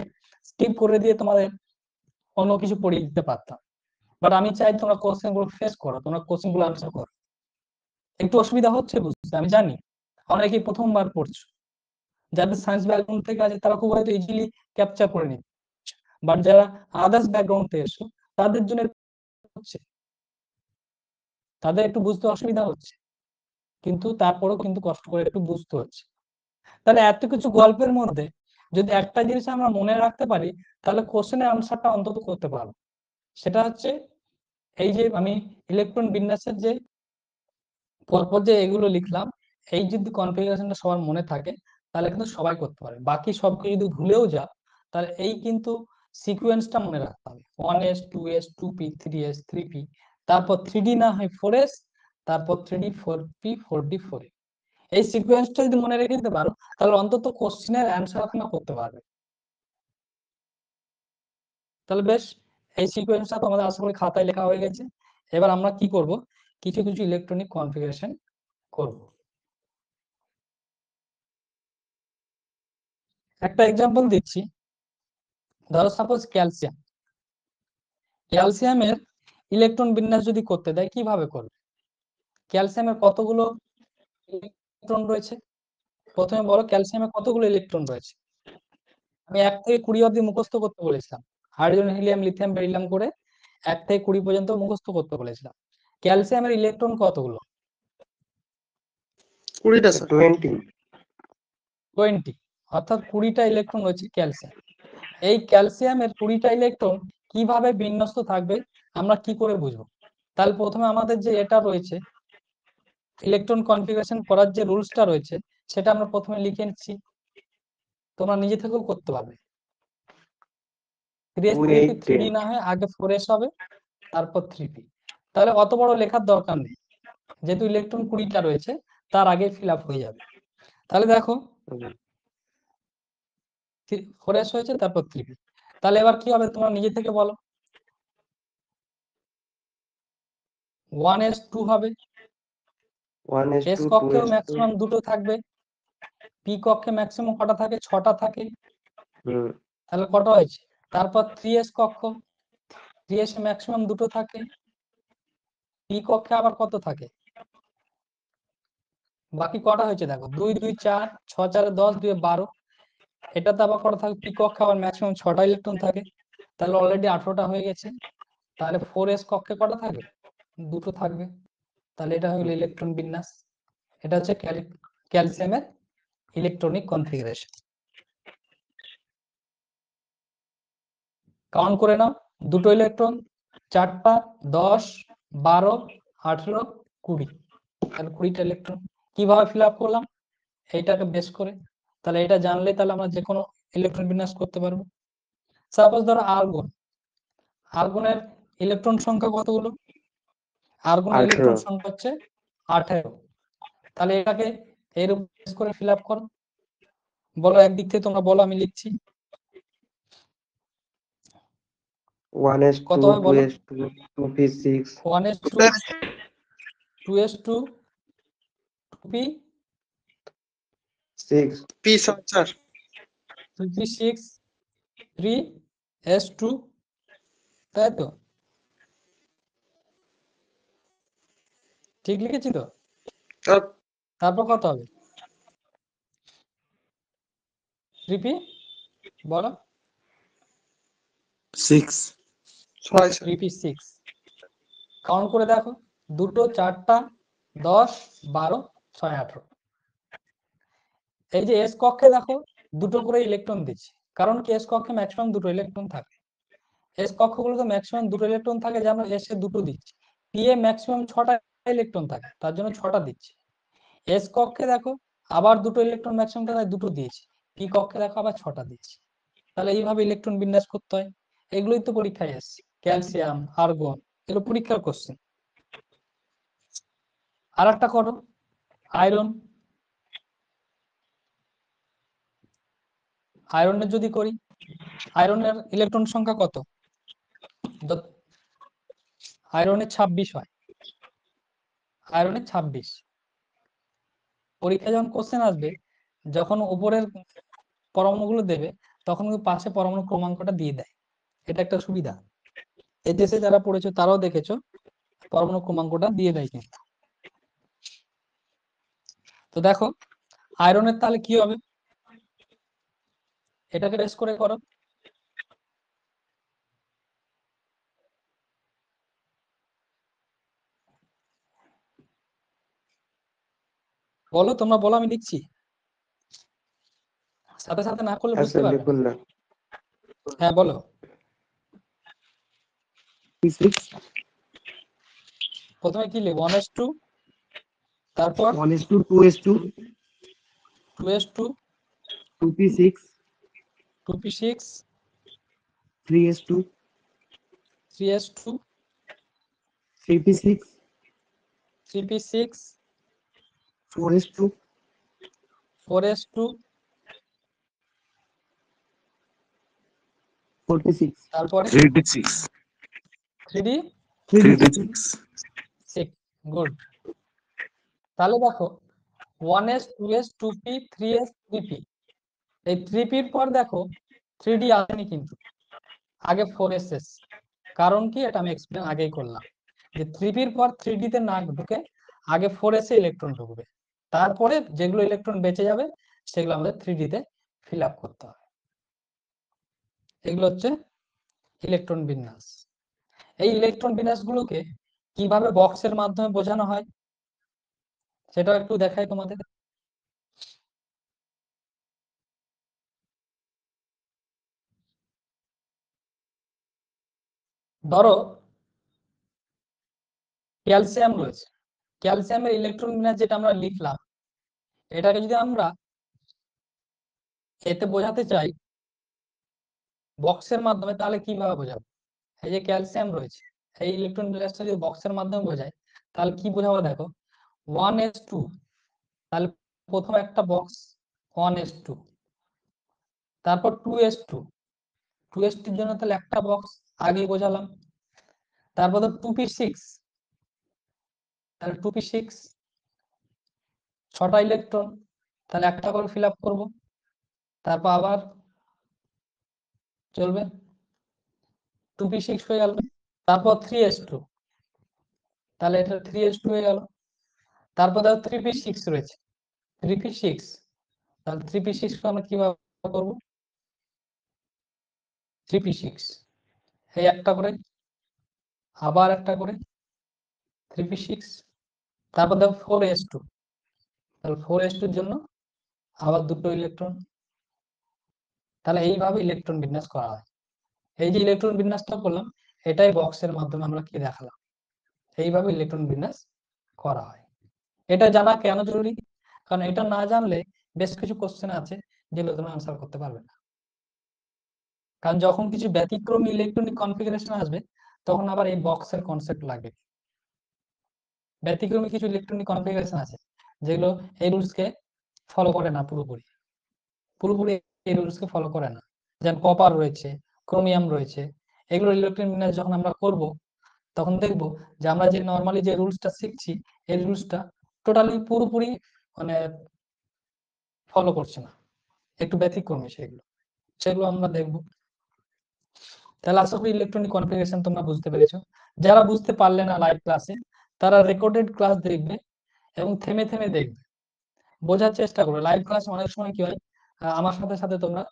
স্কিপ করে দিয়ে তোমাদের অন্য কিছু পড়িয়ে দিতে পারতাম, বাট আমি চাই তোমরা কোশ্চেন গুলো ফেস করো, তোমরা কোশ্চেন গুলো আনসার করো। একটু অসুবিধা হচ্ছে বুঝতে, আমি জানি অনেকেই প্রথমবার পড়ছো, যাদের সায়েন্স ব্যাকগ্রাউন্ড থেকে আছে তারা খুব হয়তো ইজিলি ক্যাপচার করে নিচ্ছে, বাট যারা আদার্স ব্যাকগ্রাউন্ড থেকে এসো তাদের জন্য হচ্ছে, তাদের একটু বুঝতে অসুবিধা হচ্ছে, কিন্তু তারপরেও কিন্তু কষ্ট করে একটু বুঝতে হচ্ছে। তাহলে এত কিছু গল্পের মধ্যে যদি একটা জিনিস আমরা মনে রাখতে পারি, তাহলে কোশ্চেনের আনসারটা অন্তত করতে পারবো। সেটা হচ্ছে এই যে আমি ইলেকট্রন বিন্যাসের যে পরপর যে এগুলো লিখলাম, এই যদি কনফিগারেশনটা সবার মনে থাকে তাহলে কিন্তু সবাই করতে পারে। বাকি সবকে যদি ভুলেও যাও তাহলে এই কিন্তু সিকোয়েন্সটা মনে রাখতে হবে, 1s 2s 2p 3s 3p, তারপর 3d না হয় 4s, তারপর 3d 4p 4d 4a। এই সিকোয়েন্সটা যদি মনে রেখে দিতে পারো তাহলে অন্তত কোশ্চেনের অ্যান্সার তোমরা করতে পারবে। তাহলে বেশ, এই সিকোয়েন্সটা তোমাদের আশা করি খাতায় লেখা হয়ে গেছে। এবার আমরা কি করব, কিছু কিছু ইলেকট্রনিক কনফিগারেশন করব। একটা এক্সাম্পল দিচ্ছি, ধরো সাপোজ ক্যালসিয়ামের ইলেকট্রন বিন্যাস যদি করতে দেয়, কিভাবে করবে? ক্যালসিয়ামের কতগুলো ইলেকট্রন রয়েছে? প্রথমে বলো ক্যালসিয়ামের কতগুলো ইলেকট্রন রয়েছে। আমি 1 থেকে 20 অবধি মুখস্থ করতে বলেছিলাম, হাইড্রোজেন হিলিয়াম লিথিয়াম বেরিলিয়াম করে 1 থেকে 20 পর্যন্ত মুখস্থ করতে বলেছিলাম। ক্যালসিয়ামের ইলেকট্রন কতগুলো? 20টা স্যার। 20, অর্থাৎ 20টা ইলেকট্রন রয়েছে ক্যালসিয়াম। এই ক্যালসিয়ামের 20টা ইলেকট্রন কিভাবে বিন্যস্ত থাকবে আমরা কি করে বুঝবো? তাহলে প্রথমে আমাদের যে এটা রয়েছে ইলেকট্রন কনফিগারেশন করার যে রুলসটা রয়েছে সেটা আমরা প্রথমে লিখে নিচ্ছি, তোমরা নিজে থেকেও করতে পারবে। 3s 3p 3d না হয় আগে 4s হবে, তারপর 3p। তাহলে অত বড় লেখার দরকার নেই, যেহেতু ইলেকট্রন 20টা রয়েছে তার আগে ফিল আপ হয়ে যাবে। তাহলে দেখো 4s হয়েছে, তারপর 3p। তাহলে এবার কি হবে তোমরা নিজে থেকে বলো। 1s 2 হবে, s কক্ষেও ম্যাক্সিমাম 2টো থাকবে, p কক্ষে ম্যাক্সিমাম কটা থাকে? 6টা থাকে। তাহলে কটা হয়েছে? তারপর 3s কক্ষ, 3s এ ম্যাক্সিমাম 2টো থাকে, p কক্ষে আবার কত থাকে? বাকি কটা হয়েছে দেখো, 2 2 4, 6 4 10, 2 12। এটাতে আবার কটা থাকে? p কক্ষে আবার ম্যাক্সিমাম 6টা ইলেকট্রন থাকে, তাহলে অলরেডি 18টা হয়ে গেছে। তাহলে 4s কক্ষে কটা থাকবে? 2টো থাকবে। তাহলে এটা হলো ইলেকট্রন বিন্যাস। এটা হচ্ছে ক্যালসিয়ামের ইলেকট্রনিক কনফিগারেশন। কাউন্ট করে নাও, 2টো ইলেকট্রন, 4টা, 10, 12, 18, 20। তাহলে 20টা ইলেকট্রন কিভাবে ফিল আপ করলাম এইটাকে বেস করে। তাহলে এটা জানলে তাহলে আমরা যে কোনো ইলেকট্রন বিন্যাস করতে পারবো। সাপোজ ধরো আর্গনের ইলেকট্রন সংখ্যা কতগুলো? আর্গনের ইলেকট্রন সংখ্যা হচ্ছে 18। তাহলে এটাকে এর উপর বেস করে ফিল আপ করো। বলো একদিক থেকে তোমরা বলো, আমি লিখছি। 1s2 কত হবে বলো? 2s2 2p6 1s2 2s2 2p 6 p sir 2p6 3s2, তাই তো? ঠিক লিখেছি তো? তারপর কত হবে? 3p বলো। 6 6 স্যার 3p6 কাউন্ট করে দেখো, 2টো, 4টা, 10, 12, 618। এই যে এস কক্ষে দেখো দুটো করে ইলেকট্রন দিচ্ছে, কারণ কি এস কক্ষে ম্যাক্সিমাম দুটো ইলেকট্রন থাকে। এস কক্ষগুলোতে ম্যাক্সিমাম দুটো ইলেকট্রন থাকে, যে আমরা এস এ দুটো দিচ্ছি। পি এ ম্যাক্সিমাম 6টা ইলেকট্রন থাকে, তার জন্য 6টা দিচ্ছি। এস কক্ষে দেখো আবার দুটো ইলেকট্রন ম্যাক্সিমাম থাকে, দুটো দিয়েছি। পি কক্ষে দেখো আবার 6টা দিচ্ছি। তাহলে এইভাবে ইলেকট্রন বিন্যাস করতে হয়। এগুলোই তো পরীক্ষায় এসছে, ক্যালসিয়াম, আর্গন, এগুলো পরীক্ষার কোশ্চেন। আর একটা করো আয়রন। আয়রনের যদি করি, আয়রনের ইলেকট্রন সংখ্যা কত? আয়রনের 26 হয়। আয়রনের 26। পরীক্ষা যখন কোশ্চেন আসবে, যখন উপরের পরমাণুগুলো দেবে, তখন কিন্তু পাশে পরমাণু ক্রমাঙ্কটা দিয়ে দেয়। এটা একটা সুবিধা। এদেশে যারা পড়েছো তারাও দেখেছো, পরমাণু ক্রমাঙ্কটা দিয়ে দেয় কিন্তু। তো দেখো আয়রনের তাহলে কি হবে, এটাকে রেস করে করো। বলো, তোমরা বলো, আমি লিখছি। সাথে সাথে না করলে বুঝতে স্যার পারবে না। লিখুন না। হ্যাঁ বলো। P6 প্রথমে কি লিখবো? 1s2, তারপর 1s2 2s2 2s2, 2p6 2p6, 3s2 3s2, 3p6 3p6, 4s2 4s2, 4p6 তারপরে 3d6 3d 3d6 6। গুড। তাহলে দেখো 1s 2s 2p 3s 3p, এই 3p এর পর দেখো 3d আসেনি কিন্তু, আগে 4s এসেছে। কারণ কি, এটা আমি এক্সপ্লেন আগেই করলাম, যে 3p এর পর 3d তে না ঢুকে আগে 4s এ ইলেকট্রন ঢুকবে, তারপরে যেগুলো ইলেকট্রন বেঁচে যাবে সেগুলো আমাদের 3d তে ফিল আপ করতে হবে। এগুলো হচ্ছে ইলেকট্রন বিন্যাস। এই ইলেকট্রন বিন্যাসগুলোকে কিভাবে বক্সের মাধ্যমে বোঝানো হয় সেটাও একটু দেখাই তোমাদের। ধরো ক্যালসিয়াম রয়েছে, ক্যালসিয়ামের ইলেকট্রন বিন্যাস যেটা আমরা লিখলাম, এটাকে যদি আমরা এতে বোঝাতে চাই বক্সের মাধ্যমে, তাহলে কিভাবে বোঝাবো? এই যে ক্যালসিয়াম রয়েছে, এই ইলেকট্রন বিন্যাসটা যদি বক্সের মাধ্যমে বোঝায়, তাহলে কি বোঝাবো? দেখো 1s2, তাহলে প্রথম একটা বক্স 1s2, তারপর 2s2, 2s2 এর জন্য তাহলে একটা বক্স আগে বোঝালাম। তারপর 2p6, তাহলে 2p6 6টা ইলেকট্রন, তাহলে একটা করে ফিল আপ করবো। তারপর আবার চলবে, 2p6 হয়ে গেল। তারপর 3s2, তাহলে এটা 3s2 হয়ে গেল। তারপর দেখো 3p6 রয়েছে, 3p6, তাহলে 3p6 আমরা কিভাবে করবো? 3p6 এই একটা করে, আবার একটা করে 3p6, তারপর দেখো 4s2, তাহলে 4s2 এর জন্য আবার দুটো ইলেকট্রন। তাহলে এইভাবে ইলেকট্রন বিন্যাস করা হয়। এই যে ইলেকট্রন বিন্যাসটা করলাম, এটাই বক্সের মাধ্যমে আমরা কি দেখালাম, এইভাবে ইলেকট্রন বিন্যাস করা হয়। এটা জানা কেন জরুরি? কারণ এটা না জানলে বেশ কিছু কোশ্চেন আছে যেগুলো তুমি আনসার করতে পারবে না। কারণ যখন কিছু ব্যতিক্রমী ইলেকট্রনিক কনফিগারেশন আসবে, তখন আবার এই বক্সের কনসেপ্ট লাগবে। ব্যতিক্রমী কিছু ইলেকট্রনিক কনফিগারেশন আছে যেগুলো এই রুলসকে ফলো করে না, পুরোপুরি পুরোপুরি এই রুলসকে ফলো করে না। যেমন কপার রয়েছে, ক্রোমিয়াম রয়েছে, এগুলো ইলেকট্রন বিন্যাস যখন আমরা করব, তখন দেখব যে আমরা যে নর্মালি যে রুলসটা শিখছি, এই রুলসটা টোটালি পুরোপুরি মানে ফলো করছে না, একটু ব্যতিক্রমী সেগুলো, সেগুলো আমরা দেখব। তাহলে আশা করি ইলেকট্রনিক কনফিগারেশন তোমরা বুঝতে পেরেছো। যারা বুঝতে পারলে না লাইভ ক্লাসে, তারা রেকর্ডেড ক্লাস দেখবে এবং থেমে থেমে দেখবে, বোঝার চেষ্টা করবে। লাইভ ক্লাস অনেক সময় কি হয়, আমার সাথে সাথে তোমরা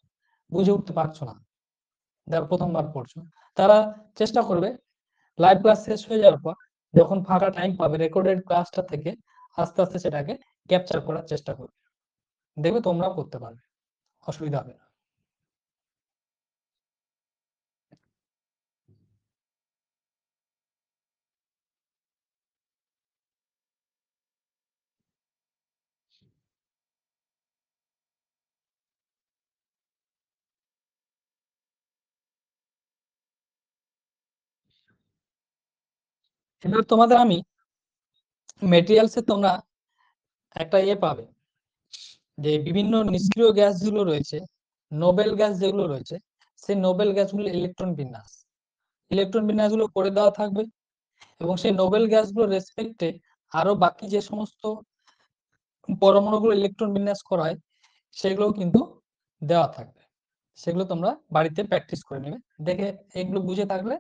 বুঝে উঠতে পারছো না, যারা প্রথমবার পড়ছো, তারা চেষ্টা করবে লাইভ ক্লাস শেষ হয়ে যাওয়ার পর যখন ফাঁকা টাইম পাবে রেকর্ডেড ক্লাসটা থেকে আস্তে আস্তে সেটাকে ক্যাপচার করার চেষ্টা করবে, দেখবে তোমরাও করতে পারবে, অসুবিধা হবে না। এবার তোমাদের আমি মেটেরিয়ালসে তোমরা একটা পাবে, যে বিভিন্ন নিষ্ক্রিয় গ্যাস যেগুলো রয়েছে, নোবেল গ্যাস যেগুলো রয়েছে, সেই নোবেল গ্যাসগুলো ইলেকট্রন বিন্যাসগুলো করে দেওয়া থাকবে, এবং সেই নোবেল গ্যাসগুলো রেসপেক্টে আরো বাকি যে সমস্ত পরমাণুগুলো ইলেকট্রন বিন্যাস করা হয় সেগুলো কিন্তু দেওয়া থাকবে। সেগুলো তোমরা বাড়িতে প্র্যাকটিস করে নেবে, দেখে এগুলো বুঝে থাকলে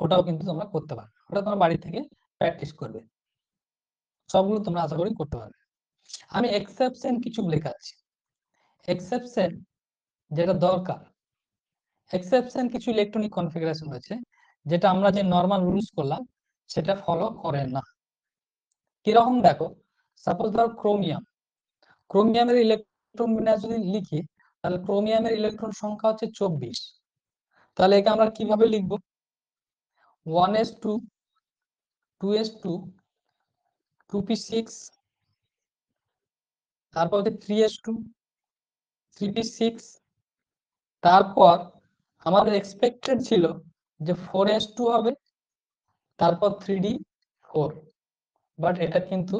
ওটাও কিন্তু তোমরা করতে পারবে, ওটা তোমরা বাড়ি থেকে প্র্যাকটিস করবে, সবগুলো তোমরা আশা করি করতে পারবে। আমি এক্সেপশন কিছু লেখা আছে, এক্সেপশন যেটা দরকার, এক্সেপশন কিছু ইলেকট্রনিক কনফিগারেশন আছে যেটা আমরা যে নরমাল রুলস করলাম সেটা ফলো করে না। কিরকম দেখো, সাপোজ ধরো ক্রোমিয়ামের ইলেকট্রন বিন্যাস যদি লিখি, তাহলে ক্রোমিয়ামের ইলেকট্রন সংখ্যা হচ্ছে 24। তাহলে একে আমরা কিভাবে লিখবো, 1s2 2s2 2p6, তারপর হচ্ছে 3s2 3p6, তারপর আমাদের এক্সপেক্টেড ছিল যে 4s2 হবে, তারপর 3d4, বাট এটা কিন্তু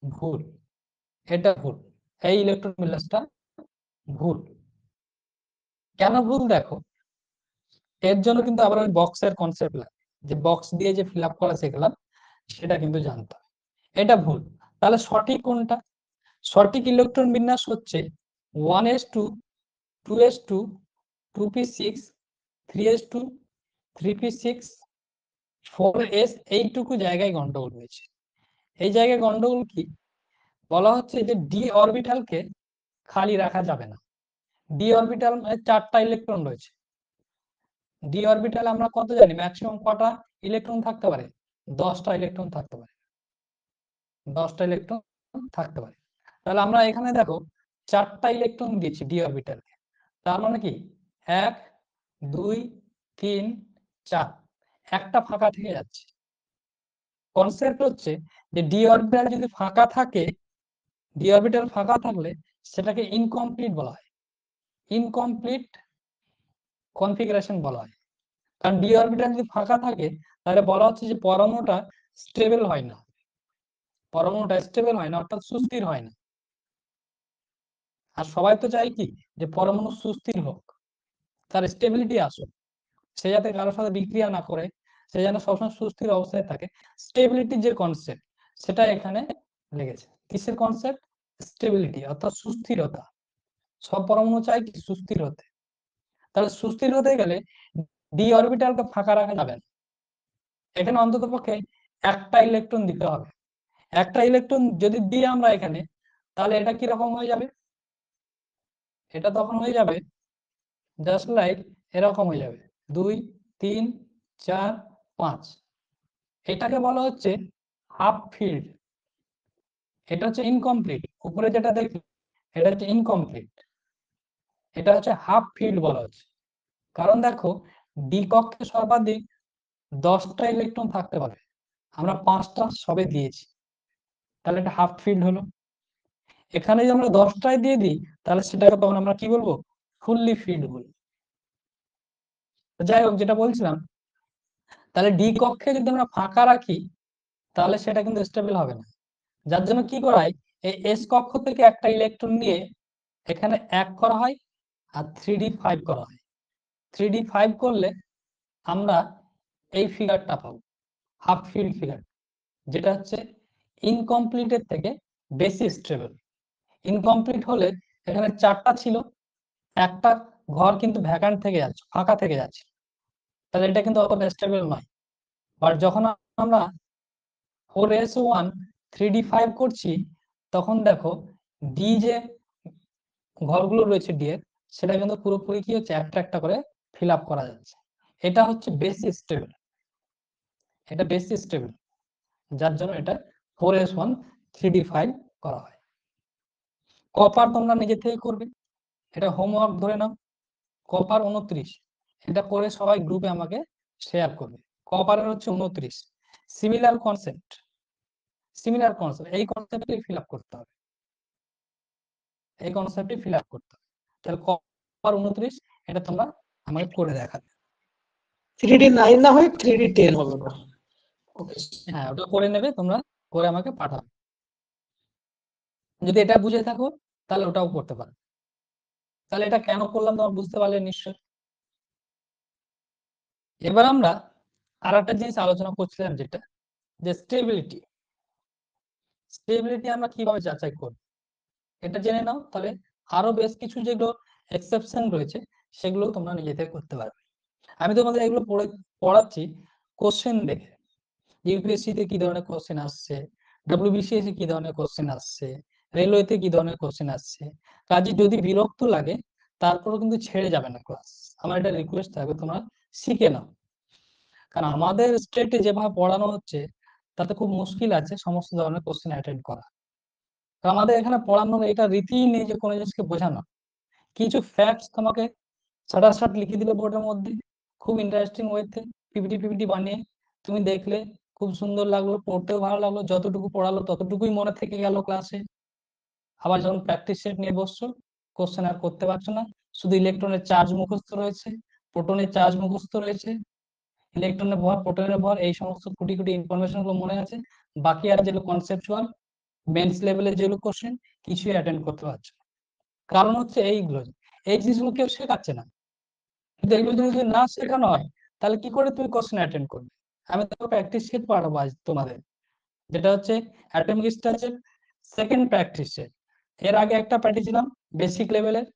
ভুল, এটা ভুল, এই ইলেকট্রন বিন্যাসটা ভুল। কেন ভুল দেখো, এর জন্য কিন্তু আবার ওই বক্সের কনসেপ্ট লাগে, যে বক্স দিয়ে যে ফিল আপ করা শিখলাম সেটা কিন্তু জানতে হবে, এটা ভুল। তাহলে সঠিক কোনটা, সঠিক ইলেকট্রন বিন্যাস হচ্ছে 1s2 2s2 2p6 3s2 3p6 4s, এইটুকু জায়গায় গন্ডগোল হয়েছে। এই জায়গায় গন্ডগোল কি, বলা হচ্ছে যে ডি অরবিটালকে খালি রাখা যাবে না। ডি অরবিটাল মানে 4টা ইলেকট্রন রয়েছে, ডি অরবিটাল আমরা কত জানি, ম্যাক্সিমাম কটা ইলেকট্রন থাকতে পারে, 10টা ইলেকট্রন থাকতে পারে, 10টা ইলেকট্রন থাকতে পারে। তাহলে আমরা এখানে দেখো 4টা ইলেকট্রন দিয়েছি ডি অরবিটালকে, তার মানে কি 1 2 3 4, একটা ফাঁকা থেকে যাচ্ছে। কনসেপ্ট হচ্ছে যে ডি অরবিটাল যদি ফাঁকা থাকে, ডি অরবিটাল ফাঁকা থাকলে সেটাকে ইনকমপ্লিট বলা হয়, ইনকমপ্লিট কনফিগারেশন বলা হয়। কারণ ডি অরবিটাল যদি ফাঁকা থাকে তাহলে বলা হচ্ছে যে পরমাণুটা স্টেবল হয় না, পরমাণুটা স্টেবল হয় না, অর্থাৎ সুস্থির হয় না। আর সবাই তো চাই কি, যে পরমাণু সুস্থির হোক, তার স্টেবিলিটি আসুক, সে যাতে কারোর সাথে বিক্রিয়া না করে, সে যেন সবসময় সুস্থির অবস্থায় থাকে। স্টেবিলিটির যে কনসেপ্ট সেটা এখানে লেগেছে। কিসের কনসেপ্ট, স্টেবিলিটি, অর্থাৎ সুস্থিরতা। সব পরমাণু চাই কি, সুস্থির হতে। তাহলে সুস্থির হতে গেলে ডি অরবিটালকে ফাঁকা রাখা যাবে না, এখানে অন্ততপক্ষে একটা ইলেকট্রন দিতে হবে। একটা ইলেকট্রন যদি দিই আমরা এখানে, তাহলে এটা কি রকম হয়ে যাবে, এটা তখন হয়ে যাবে জাস্ট লাইক এরকম হয়ে যাবে 2 3 4 5। এটাকে বলা হচ্ছে হাফ ফিল্ড, এটা হচ্ছে ইনকমপ্লিট। উপরে যেটা দেখি এটা হচ্ছে ইনকমপ্লিট, এটা হচ্ছে হাফ ফিল্ড বলা হচ্ছে। কারণ দেখো ডি কক্ষে সর্বাধিক 10টা ইলেকট্রন থাকতে পারে, আমরা 5টা সবে দিয়েছি, তাহলে এটা হাফ ফিল্ড হলো। এখানে যদি আমরা 10টায় দিয়ে দিই তাহলে সেটাকে তখন আমরা কি বলবো, ফুললি ফিল্ড বলবো। যাই হোক, যেটা বলছিলাম, তাহলে ডি কক্ষে যদি আমরা ফাঁকা রাখি তাহলে সেটা কিন্তু স্টেবল হবে না। যার জন্য কি করা হয়, এই এস কক্ষ থেকে একটা ইলেকট্রন নিয়ে এখানে 1 করা হয় আর 3d5 করা হয়। 3d5 করলে আমরা এই ফিগারটা পাবো, হাফ ফিল্ড ফিগার, যেটা হচ্ছে ইনকমপ্লিটের থেকে বেশি স্টেবল। ইনকমপ্লিট হলে এখানে 4টা ছিল, একটা ঘর কিন্তু ভ্যাকান্ট থেকে যাচ্ছে, ফাঁকা থেকে যাচ্ছে, তাহলে এটা কিন্তু অতটা স্টেবল নয়। বাট যখন আমরা 4s1 3d5 করছি, তখন দেখো ডি যে ঘরগুলো রয়েছে ডি এর, সেটা কিন্তু পুরোপুরি কি হচ্ছে, একটা একটা করে ফিল আপ করা যাচ্ছে। এটা হচ্ছে বেশি স্টেবল, এটা বেশি স্টেবল, যার জন্য এটা 4s1 3D ফাইল করা হয়। কপার তোমরা নিজে থেকে করবে, এটা হোমওয়ার্ক ধরে নাও। কপার 29, এটা করে সবাই গ্রুপে আমাকে শেয়ার করবে। কপারের হচ্ছে 29। সিমিলার কনসেপ্ট, এই কনসেপ্টে ফিল আপ করতে হবে, তাহলে কপার 29 এটা তোমরা আমাকে করে দেখাবে। 3D 9 না হয় 3D 10 হবে না। হ্যাঁ, ওটা করে নেবে তোমরা, করে আমাকে পাঠাবে। যদি এটা বুঝে থাকো তাহলে ওটাও করতে পারো। তাহলে এটা কেন করলাম তোমরা বুঝতে পারলে নিশ্চয়। এবার আমরা আর একটা জিনিস আলোচনা করছিলাম, যেটা যে স্টেবিলিটি আমরা কিভাবে যাচাই করব, এটা জেনে নাও। তাহলে আরো বেশ কিছু যেগুলো এক্সেপশন রয়েছে সেগুলো তোমরা নিজে থেকে করতে পারবে। আমি তোমাদের এগুলো পড়াচ্ছি কোশ্চেন দেখে, ইউপিএসসি তে কি ধরনের কোশ্চেন আসছে, ডব্লিউবিসিএস এ কি ধরনের কোশ্চেন আসছে, রেলওয়েতে কি ধরনের কোশ্চেন আসছে। কাজে যদি বিরক্ত লাগে তারপরও কিন্তু ছেড়ে যাবে না ক্লাস। আমার এটা রিকোয়েস্ট থাকবে তোমরা শিখে নাও, কারণ আমাদের স্টেটে যেভাবে পড়ানো হচ্ছে তাতে খুব মুশকিল আছে সমস্ত ধরনের কোশ্চেন অ্যাটেন্ড করা। আমাদের এখানে পড়ানোর এটা রীতিই নেই যে কোনো জিনিসকে বোঝানো। কিছু ফ্যাক্টস তোমাকে সাটাসাট লিখে দিলে বোর্ডের মধ্যে, খুব ইন্টারেস্টিং ওয়েতে পিপিটি বানিয়ে তুমি দেখলে, খুব সুন্দর লাগলো, পড়তেও ভালো লাগলো, যতটুকু পড়ালো ততটুকুই মনে থেকে গেল ক্লাসে। আবার যখন প্র্যাকটিস সেট নিয়ে বসছো, কোশ্চেন আর করতে পারছো না, শুধু ইলেকট্রনের চার্জ মুখস্থ রয়েছে, প্রোটনের চার্জ মুখস্থ রয়েছে, ইলেকট্রনের ভর, প্রোটনের ভর, এই সমস্ত খুঁটি ইনফরমেশন গুলো মনে আছে। বাকি আর যেগুলো কনসেপচুয়াল মেন্স লেভেলের যেগুলো কোশ্চেন কিছুই অ্যাটেন্ড করতে পারছো না। কারণ হচ্ছে এইগুলো, এই জিনিসগুলো কেউ শেখাচ্ছে না। কিন্তু এগুলো যদি না শেখানো হয় তাহলে কি করে তুমি কোশ্চেন অ্যাটেন্ড করবে? আমি তো প্র্যাকটিস সেট পড়াবো আজ তোমাদের, যেটা হচ্ছে atomic structure second practice set. এর আগে একটা পাঠিয়েছিলাম বেসিক লেভেলের,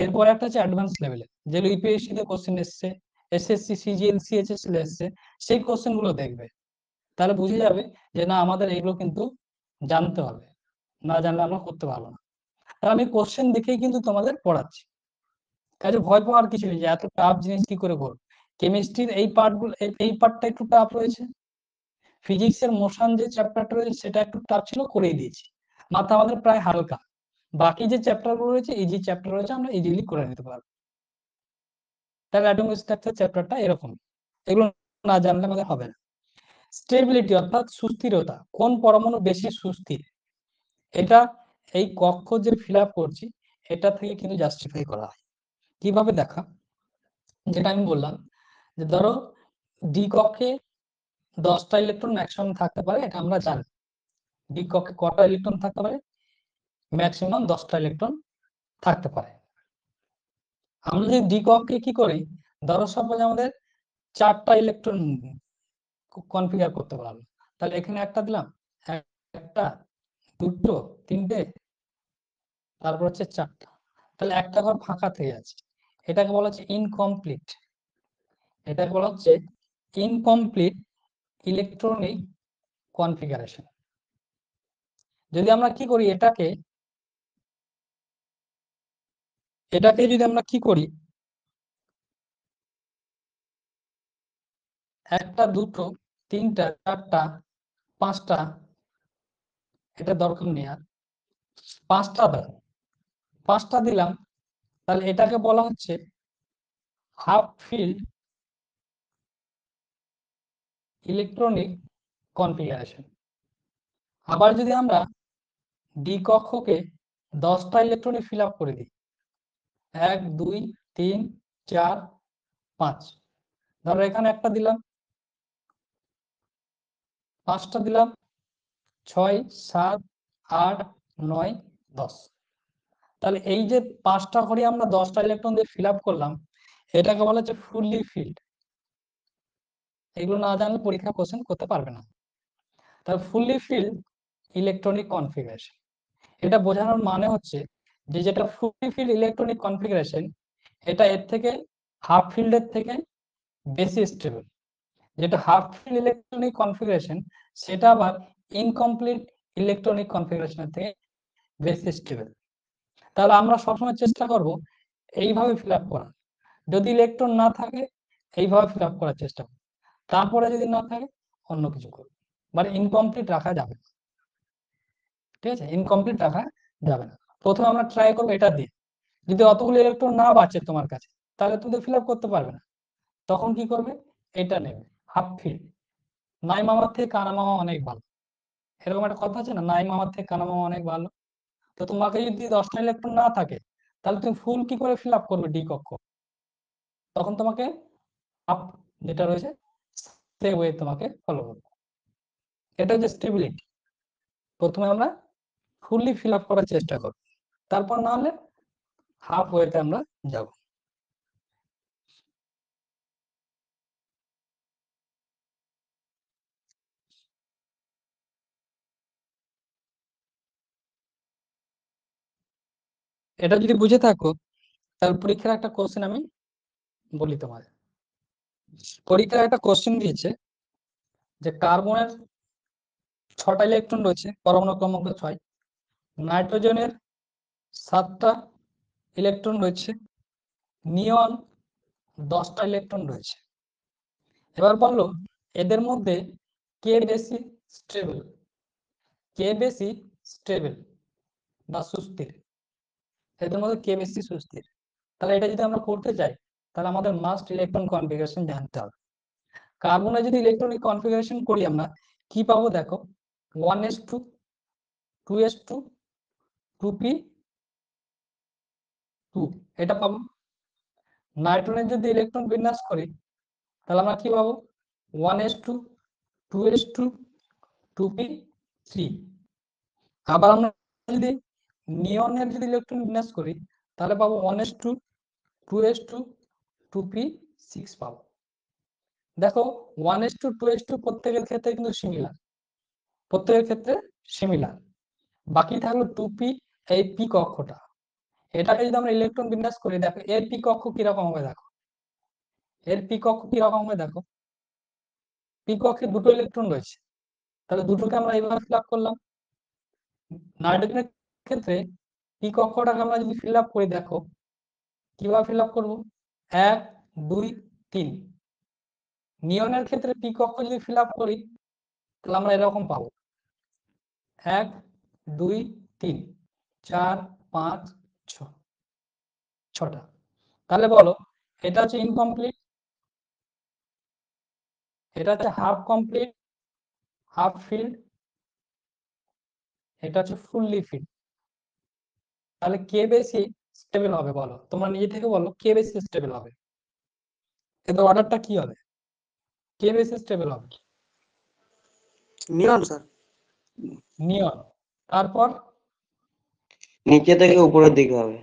এরপর একটা হচ্ছে অ্যাডভান্স লেভেলের, যেগুলো ইউপিএসসি তে কোশ্চেন এসছে, এসএসসি সিজিএল সিএইচএস এ এসছে, সেই কোশ্চেন গুলো দেখবে। তাহলে বুঝে যাবে যে না, আমাদের এগুলো কিন্তু জানতে হবে, না জানলে আমরা করতে পারবো না। তাহলে আমি কোশ্চেন দেখেই কিন্তু তোমাদের পড়াচ্ছি, কাজে ভয় পাওয়ার কিছু নেই যে এত টাফ জিনিস কি করে করবো। কেমিস্ট্রির এই পার্টগুলো, এই পার্টটা একটু টাফ রয়েছে, ফিজিক্সের মোশন যে চ্যাপ্টারটা রয়েছে সেটা একটু টাফ ছিল, করেই দিয়েছি। মাথা আমাদের প্রায় হালকা, বাকি যে চ্যাপ্টার গুলো রয়েছে, ইজি চ্যাপ্টার রয়েছে, আমরা ইজিলি করে নিতে পারবো। তাহলে অ্যাটমিক স্ট্রাকচার চ্যাপ্টারটা এরকম, এগুলো না জানলে আমাদের হবে না। স্টেবিলিটি অর্থাৎ সুস্থিরতা, কোন পরমাণু বেশি সুস্থির, এটা এই কক্ষ যে ফিল আপ করছি এটা থেকে কিন্তু জাস্টিফাই করা হয়। কিভাবে দেখা, যেটা আমি বললাম যে ধরো ডি কক্ষে 10টা ইলেকট্রন ম্যাক্সিমাম থাকতে পারে, এটা আমরা জানি। ডি কক্ষে কটা ইলেকট্রন থাকতে পারে? ম্যাক্সিমাম 10টা ইলেকট্রন থাকতে পারে। আমরা যদি ডি কক্ষে কি করি, ধরো সাপোজ আমাদের 4টা ইলেকট্রন কনফিগার করতে পারলাম, তাহলে এখানে একটা দিলাম, একটা, দুটো, তিনটে, তারপর হচ্ছে 4টা, তাহলে একটা ঘর ফাঁকা থেকে আছে। এটাকে বলা হচ্ছে ইনকমপ্লিট, এটাকে বলা হচ্ছে ইনকমপ্লিট ইলেকট্রনিক কনফিগারেশন। যদি আমরা কি করি, এটাকে যদি আমরা কি করি, একটা, দুটো, তিনটা, চারটা, 5টা, এটা দরকার নেই আর, 5টা দিলাম, তাহলে এটাকে বলা হচ্ছে হাফ ফিল্ড ইলেকট্রনিক কনফিগারেশন। আবার যদি আমরা ডি কক্ষকে 10টা ইলেকট্রনে ফিল আপ করে দিই, 1 2 3 4 5, ধরো এখানে একটা দিলাম, 5টা দিলাম, 6 7 8 9 10, তাহলে এই যে 5টা ঘরে আমরা 10টা ইলেকট্রন দিয়ে ফিল আপ করলাম, এটাকে বলা হচ্ছে ফুললি ফিল্ড। এগুলো না জানলে পরীক্ষা কোশ্চেন করতে পারবে না। তাহলে ফুললি ফিল্ড ইলেকট্রনিক কনফিগারেশন, এটা বোঝানোর মানে হচ্ছে যে যেটা ফুললি ফিল্ড ইলেকট্রনিক কনফিগারেশন, এটা এর থেকে হাফ ফিল্ডের থেকে বেশি স্টেবল। যেটা হাফ ফিল্ড ইলেকট্রনিক কনফিগারেশন সেটা আবার ইনকমপ্লিট ইলেকট্রনিক কনফিগারেশনের থেকে বেশি স্টেবল। তাহলে আমরা সবসময় চেষ্টা করব এইভাবে ফিল আপ করার, যদি ইলেকট্রন না থাকে এইভাবে ফিল আপ করার চেষ্টা করব, তারপরে যদি না থাকে অন্য কিছু করব, মানে ইনকমপ্লিট রাখা যাবে। ঠিক আছে, ইনকমপ্লিট রাখা যাবে না। প্রথমে আমরা ট্রাই করবো এটা দিয়ে, যদি অতগুলো ইলেকট্রন না বাঁচে তোমার কাছে তাহলে তুমি ফিল আপ করতে পারবে না, তখন কি করবে, এটা নেবে হাফ ফিল। নাই মামার থেকে কানা মামা অনেক ভালো, এরকম একটা কথা আছে না, নাই মামার থেকে কানা মামা অনেক ভালো। তো তোমাকে যদি 10টা ইলেকট্রন না থাকে তাহলে তুমি ফুল কি করে ফিল আপ করবে ডি কক্ষ, তখন তোমাকে হাফ যেটা রয়েছে সেই ওয়ে তোমাকে ফলো করবে। এটা হচ্ছে স্টেবিলিটি। প্রথমে আমরা ফুললি ফিল আপ করার চেষ্টা করব, তারপর না হলে হাফ ওয়েতে আমরা যাব। এটা যদি বুঝে থাকো তাহলে পরীক্ষার একটা কোশ্চেন আমি বলি তোমাদের। পরীক্ষার একটা কোশ্চেন দিয়েছে যে কার্বনের 6টা ইলেকট্রন রয়েছে, পরমাণু ক্রমাঙ্ক 6, নাইট্রোজেনের 7টা ইলেকট্রন রয়েছে, নিয়ন 10টা ইলেকট্রন রয়েছে। এবার বললো এদের মধ্যে কে বেশি স্টেবল, কে বেশি স্টেবল বা সুস্থির, এদের মধ্যে কে বেশি সুস্থির। তাহলে এটা যদি আমরা করতে চাই তাহলে আমাদের মাস্ট ইলেকট্রন কনফিগারেশন জানতে হবে। কার্বনে যদি ইলেকট্রনিক কনফিগারেশন করি আমরা কি পাবো দেখো, 1s2 2s2 2p2 এটা পাবো। নাইট্রোজেন যদি ইলেকট্রন বিন্যাস করি তাহলে আমরা কি পাবো, 1s2 2s2 2p3। আবার আমরা যদি নিয়নের যদি ইলেকট্রন বিন্যাস করি তাহলে পাবো 1s2 2s2 2p6 পাবো। দেখো 1s2 2s2 প্রত্যেকের ক্ষেত্রে কিন্তু সিমিলার, প্রত্যেকের ক্ষেত্রে সিমিলার। বাকি থাকলো 2p, এই পি কক্ষটা, এটাকে যদি আমরা ইলেকট্রন বিন্যাস করি দেখো এর পি কক্ষ কিরকম হবে, দেখো এর পি কক্ষ কিরকম হবে, দেখো পি কক্ষে 2টো ইলেকট্রন রয়েছে, তাহলে দুটোকে আমরা এইভাবে ফিল আপ করলাম। নাইট্রোজেনের ক্ষেত্রে পি কক্ষটাকে আমরা যদি ফিল আপ করি দেখো কিভাবে ফিল আপ করবো, 1 2 3। নিয়নের ক্ষেত্রে পি কক্ষ যদি ফিল আপ করি তাহলে আমরা এরকম পাবো 1 2 3 4 5 6, 6টা। তাহলে বলো এটা হচ্ছে ইনকমপ্লিট, এটা হচ্ছে হাফ কমপ্লিট, হাফ ফিল্ড, এটা হচ্ছে ফুললি ফিল্ড। তাহলে কে বেশি স্টেবল হবে বলো, তোমরা নিজে থেকে বলো কে বেশি স্টেবল হবে, এদের অর্ডারটা কি হবে, কে বেশি স্টেবল হবে, নিয়ন স্যার। নিয়ন, তারপর নিচে থেকে উপরের দিকে হবে,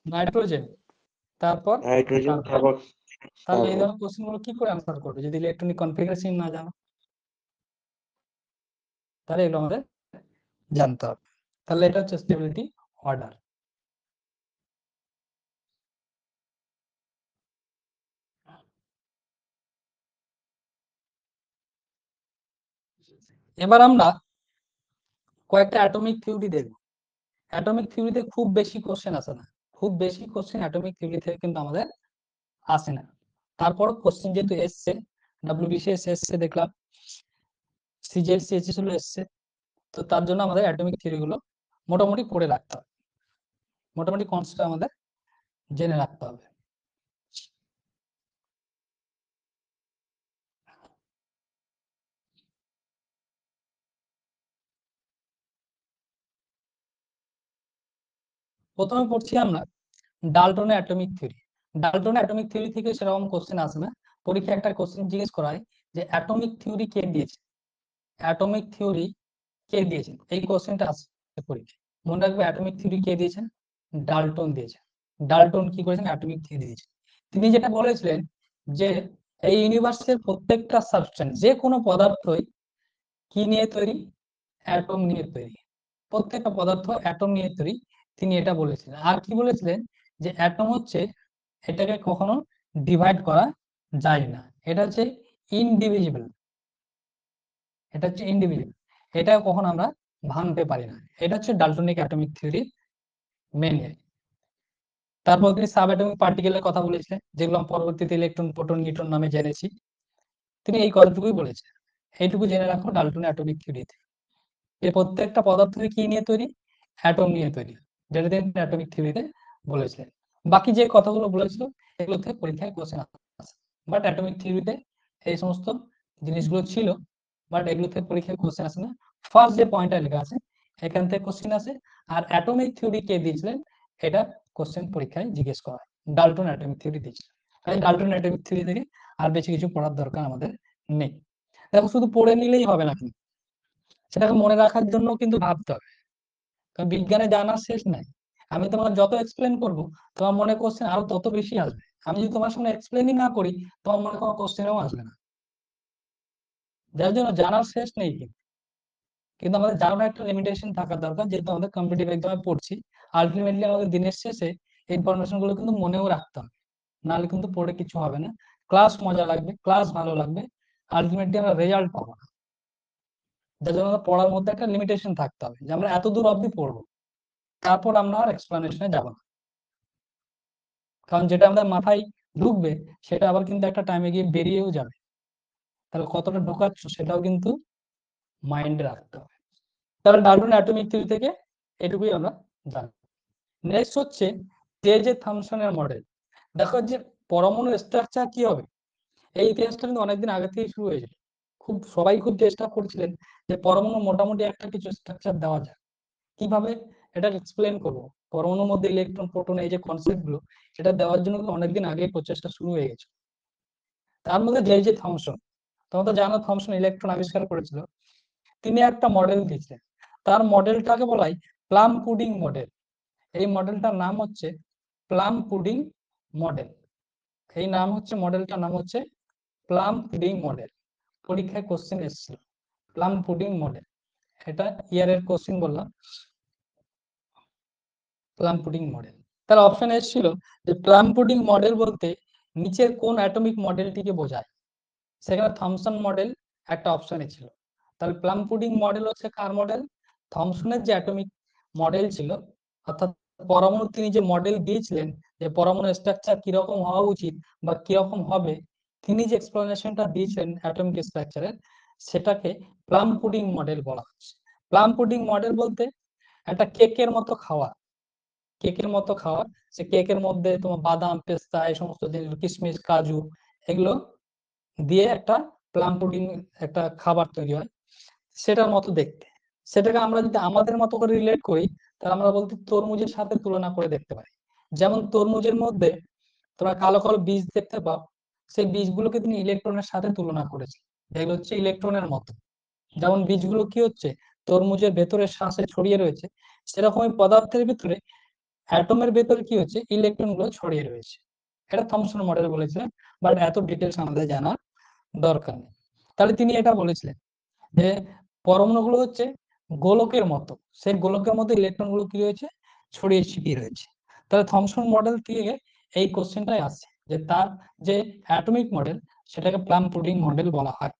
নাইট্রোজেন, তারপর নাইট্রোজেন, কার্বন। তারপর তাহলে এই কার্বন। ধরনের কোশ্চেন গুলো কি করে আনসার করবে যদি ইলেকট্রনিক কনফিগারেশন না জানো, তাহলে এগুলো আমাদের জানতে হবে। তাহলে এটা হচ্ছে স্টেবিলিটি অর্ডার। এবার আমরা কয়েকটা অ্যাটমিক থিওরি দেখব। অ্যাটমিক থিওরিতে খুব বেশি কোশ্চেন আসে না, খুব বেশি কোশ্চেন অ্যাটমিক থিওরি থেকে কিন্তু আমাদের আসে না। তারপর কোশ্চেন যেহেতু এসছে, ডব্লিউবিসিএস এসছে দেখলাম, সিজিএল সিএইচএস গুলো এসছে, তো তার জন্য আমাদের অ্যাটমিক থিওরি গুলো মোটামুটি পড়ে রাখতে হবে, মোটামুটি কনসেপ্ট আমাদের জেনে রাখতে হবে। প্রথমে পড়ছি আমরা ডাল্টনের অ্যাটমিক থিওরি। ডাল্টনের অ্যাটমিক থিওরি থেকে সেরকম কোশ্চেন আসে না, পরীক্ষায় একটা কোশ্চেন জিজ্ঞেস করা হয় যে অ্যাটমিক থিওরি কে দিয়েছে, অ্যাটমিক থিওরি কে দিয়েছেন, এই কোশ্চেনটা আসে পরীক্ষায়। মনে রাখবে অ্যাটমিক থিওরি কে দিয়েছেন, ডাল্টন দিয়েছেন। ডাল্টন কি করেছেন, অ্যাটমিক থিওরি দিয়েছেন। তিনি যেটা বলেছিলেন যে এই ইউনিভার্সের প্রত্যেকটা সাবস্টেন্স, যে কোনো পদার্থই কি নিয়ে তৈরি, অ্যাটম নিয়ে তৈরি, প্রত্যেকটা পদার্থ অ্যাটম নিয়ে তৈরি, তিনি এটা বলেছিলেন। আর কি বলেছিলেন যে অ্যাটম হচ্ছে, এটাকে কখনো ডিভাইড করা যায় না, এটা হচ্ছে ইনডিভিজিবল, এটা হচ্ছে ইনডিভিজিবল, এটা কখনো আমরা ভাঙতে পারি না। এটা হচ্ছে ডাল্টনিক অ্যাটমিক থিওরি মেন। তারপর তিনি সাব অ্যাটমিক পার্টিকেলের কথা বলেছিলেন, যেগুলো পরবর্তীতে ইলেকট্রন প্রোটন নিউট্রন নামে জেনেছি। তিনি এই কথাটুকুই বলেছেন, এইটুকু জেনে রাখো ডাল্টনের অ্যাটমিক থিওরিতে। এই প্রত্যেকটা পদার্থকে কি নিয়ে তৈরি? অ্যাটম নিয়ে তৈরি, যেটা তিনি অ্যাটমিক থিওরিতে বলেছিলেন। বাকি যে কথাগুলো বলেছিল এগুলো থেকে পরীক্ষায় কোশ্চেন আসে, বাট অ্যাটমিক থিওরিতে এই সমস্ত জিনিসগুলো ছিল, বাট এগুলো থেকে পরীক্ষায় কোশ্চেন আসে না। ফার্স্ট যে পয়েন্টটা লেখা আছে এখান থেকে কোশ্চেন আসে। আর অ্যাটমিক থিওরি কে দিয়েছিলেন এটা কোশ্চেন পরীক্ষায় জিজ্ঞেস করা হয়। ডাল্টন অ্যাটমিক থিওরি দিয়েছিলেন। তাই ডাল্টন অ্যাটমিক থিওরি থেকে আর বেশি কিছু পড়ার দরকার আমাদের নেই। দেখো শুধু পড়ে নিলেই হবে না, কিন্তু সেটাকে মনে রাখার জন্য কিন্তু ভাবতে হবে, কারণ বিজ্ঞানে জানার শেষ নাই। আমি তোমার যত এক্সপ্লেন করব তোমার মনে কোশ্চেন আরো তত বেশি আসবে। আমি যদি তোমার সামনে এক্সপ্লেনই না করি তোমার মনে কোনো কোশ্চেনও আসবে না, যার জন্য জানার শেষ নেই। কিন্তু আমাদের জানার একটা লিমিটেশন থাকা দরকার, যেহেতু আমাদের কম্পিটিটিভ এক্সামে পড়ছি। আলটিমেটলি আমাদের দিনের শেষে ইনফরমেশন গুলো কিন্তু মনেও রাখতে হবে, নাহলে কিন্তু পড়ে কিছু হবে না। ক্লাস মজা লাগবে, ক্লাস ভালো লাগবে, আলটিমেটলি আমরা রেজাল্ট পাবো না। যার জন্য আমাদের পড়ার মধ্যে একটা লিমিটেশন থাকতে হবে, যে আমরা এত দূর অবধি পড়বো, তারপর আমরা আর এক্সপ্লানেশনে যাব না। কারণ যেটা আমাদের মাথায় ঢুকবে সেটা আবার কিন্তু একটা টাইমে গিয়ে বেরিয়েও যাবে, তাহলে কতটা ঢোকাচ্ছ সেটাও কিন্তু মাইন্ডে রাখতে হবে। তাহলে ডাল্টন অ্যাটমিক থিওরি থেকে এটুকুই আমরা জানি। নেক্সট হচ্ছে যে থমসনের মডেল। দেখো যে পরমাণুর স্ট্রাকচার কি হবে, এই ইতিহাসটা কিন্তু অনেকদিন আগে থেকে শুরু হয়েছিল। সবাই খুব চেষ্টা করছিলেন যে পরমাণু মোটামুটি একটা কিছু স্ট্রাকচার দেওয়া যায়, কিভাবে এটা এক্সপ্লেন করবো। পরমাণুর মধ্যে ইলেকট্রন প্রোটন এই যে কনসেপ্ট গুলো সেটা দেওয়ার জন্য অনেকদিন আগে প্রচেষ্টা শুরু হয়ে গেছে। তার মধ্যে যে থমসন, তোমরা তো জানো থমসন ইলেকট্রন আবিষ্কার করেছিল, তিনি একটা মডেল দিয়েছিলেন। তার মডেলটাকে বলা হয় প্লাম পুডিং মডেল। এই মডেলটার নাম হচ্ছে প্লাম পুডিং মডেল। এই মডেলটার নাম হচ্ছে প্লাম পুডিং মডেল। পরীক্ষায় কোশ্চেন এসেছিল প্লাম পুডিং মডেল, এটা ইয়ারের কোশ্চেন বললাম, প্লাম পুডিং মডেল। তার অপশন এসেছিল যে প্লাম পুডিং মডেল বলতে নিচের কোন অ্যাটমিক মডেলটিকে বোঝায়। সেখানে থমসন মডেল একটা অপশনে ছিল। তাহলে প্লাম পুডিং মডেল হচ্ছে কার মডেল? থমসনের যে অ্যাটমিক মডেল ছিল, অর্থাৎ পরমাণু তিনি যে মডেল দিয়েছিলেন যে পরমাণু স্ট্রাকচার কিরকম হওয়া উচিত বা কিরকম হবে, তিনি যে এক্সপ্লেনেশনটা দিয়েছেন অ্যাটমিক স্ট্রাকচারের, সেটাকে প্লাম পুডিং মডেল বলা হচ্ছে। প্লাম পুডিং মডেল বলতে একটা কেকের মতো খাওয়া, কেকের মতো খাওয়া, সে কেকের মধ্যে তোমার বাদাম পেস্তা এই সমস্ত জিনিস, কিশমিশ কাজু এগুলো দিয়ে একটা প্লাম পুডিং একটা খাবার তৈরি হয়, সেটার মতো দেখতে। সেটাকে আমরা যদি আমাদের মতো করে রিলেট করি তাহলে আমরা বলতে তরমুজের সাথে তুলনা করে দেখতে পারি। যেমন তরমুজের মধ্যে তোমরা কালো কালো বীজ দেখতে পাও, সেই বীজগুলোকে তিনি ইলেকট্রনের সাথে তুলনা করেছে, এগুলো হচ্ছে ইলেকট্রনের মতো। যেমন বীজগুলো কি হচ্ছে তরমুজের ভেতরে শ্বাসে ছড়িয়ে রয়েছে, সেরকমই পদার্থের ভিতরে অ্যাটমের ভেতরে কি হচ্ছে ইলেকট্রন গুলো ছড়িয়ে রয়েছে। এটা থমসন মডেল বলেছিলেন, বাট এত ডিটেলস আমাদের জানার দরকার নেই। তাহলে তিনি এটা বলেছিলেন যে পরমাণুগুলো হচ্ছে গোলকের মতো, সেই গোলকের মধ্যে ইলেকট্রন গুলো কি রয়েছে ছড়িয়ে ছিটিয়ে রয়েছে। তাহলে থমসন মডেল থেকে এই কোশ্চেনটাই আসছে যে তার যে অ্যাটমিক মডেল সেটাকে প্লাম পুডিং মডেল বলা হয়।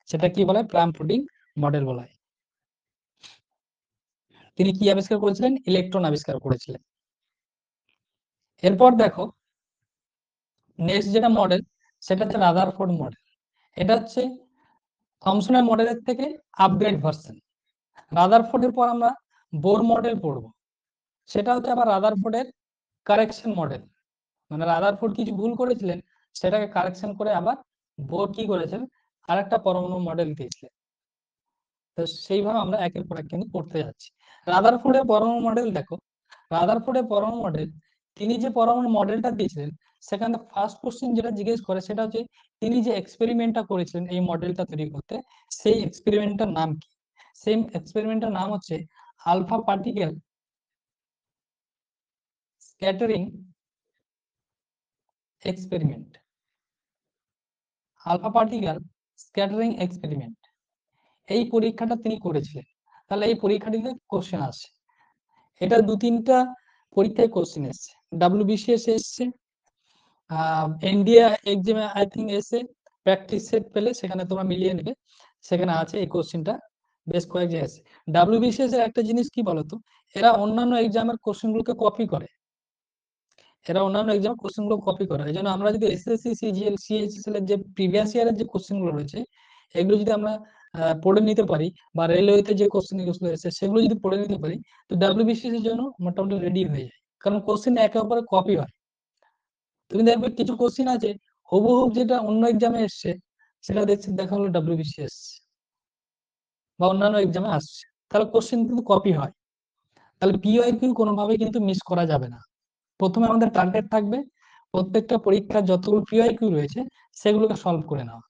সেটা কি বলা হয়? প্লাম পুডিং মডেল বলা হয়। তিনি কি আবিষ্কার করেছিলেন? ইলেকট্রন আবিষ্কার করেছিলেন। এরপর দেখো নেক্সট যেটা মডেল সেটা হচ্ছে রাদারফোর্ড মডেল। এটা হচ্ছে থমসনের মডেলের থেকে আপগ্রেড ভার্সন। রাদারফোর্ডের পর আমরা বোর মডেল পড়বো, সেটা হচ্ছে আবার রাদারফোর্ডের কারেকশন মডেল। মানে রাদারফোর্ড কিছু ভুল করেছিলেন, সেটাকে কারেকশন করে আবার বোর কি করেছেন আরেকটা পরমাণু মডেল দিয়েছিলেন। তো সেইভাবে আমরা একের পর এক কিন্তু পড়তে যাচ্ছি। রাদারফোর্ডের পরমাণু মডেল দেখো, রাদারফোর্ডের পরমাণু মডেল, তিনি যে পরমাণু মডেলটা দিয়েছিলেন সেখানে ফার্স্ট কোশ্চেন যেটা জিজ্ঞেস করে সেটা হচ্ছে তিনি যে এক্সপেরিমেন্টটা করেছিলেন এই মডেলটা তৈরি করতে, সেই এক্সপেরিমেন্টটার নাম কি? সেই এক্সপেরিমেন্টটার নাম হচ্ছে alpha particle scattering experiment. Alpha particle scattering experiment, এই পরীক্ষাটা তিনি করেছিলেন। তাহলে এই পরীক্ষাটিতে কোশ্চেন আসে, এটা 2-3টা পরীক্ষায় কোশ্চেন এসছে, WBCS এসছে, ইন্ডিয়া এক্সামে আই থিঙ্ক এসে প্র্যাকটিস সেট পেলে সেখানে তোমরা মিলিয়ে নেবে, সেখানে আছে এই কোশ্চেনটা বেশ কয়েক জায়গায় আছে। WBCS এর একটা জিনিস কি বলতো, এরা অন্যান্য এক্সামের কোশ্চেন গুলোকে কপি করে, এরা অন্যান্য এক্সামের কোশ্চেন গুলো কপি করে। এই জন্য আমরা যদি SSC CGL CHSL এর যে প্রিভিয়াস ইয়ারের যে কোশ্চেন গুলো রয়েছে এগুলো যদি আমরা পড়ে নিতে পারি, বা রেলওয়েতে যে কোশ্চেন গুলো এসেছে সেগুলো যদি পড়ে নিতে পারি, তো ডাব্লিউবিসিএস এর জন্য মোটামুটি রেডি হয়ে যায়, কারণ কোশ্চেন একে অপরে কপি হয়। তুমি দেখবে কিছু কোশ্চেন আছে হুবহু যেটা অন্য এক্সামে এসছে সেটা দেখা হলো ডাব্লিউবিসিএস বা অন্যান্য এক্সামে আসছে, তাহলে কোশ্চেন কিন্তু কপি হয়। তাহলে পিওআইকিউ কোনোভাবে কিন্তু মিস করা যাবে না। প্রথমে আমাদের টার্গেট থাকবে প্রত্যেকটা পরীক্ষার যতগুলো পিওআইকিউ রয়েছে সেগুলোকে সলভ করে নেওয়া,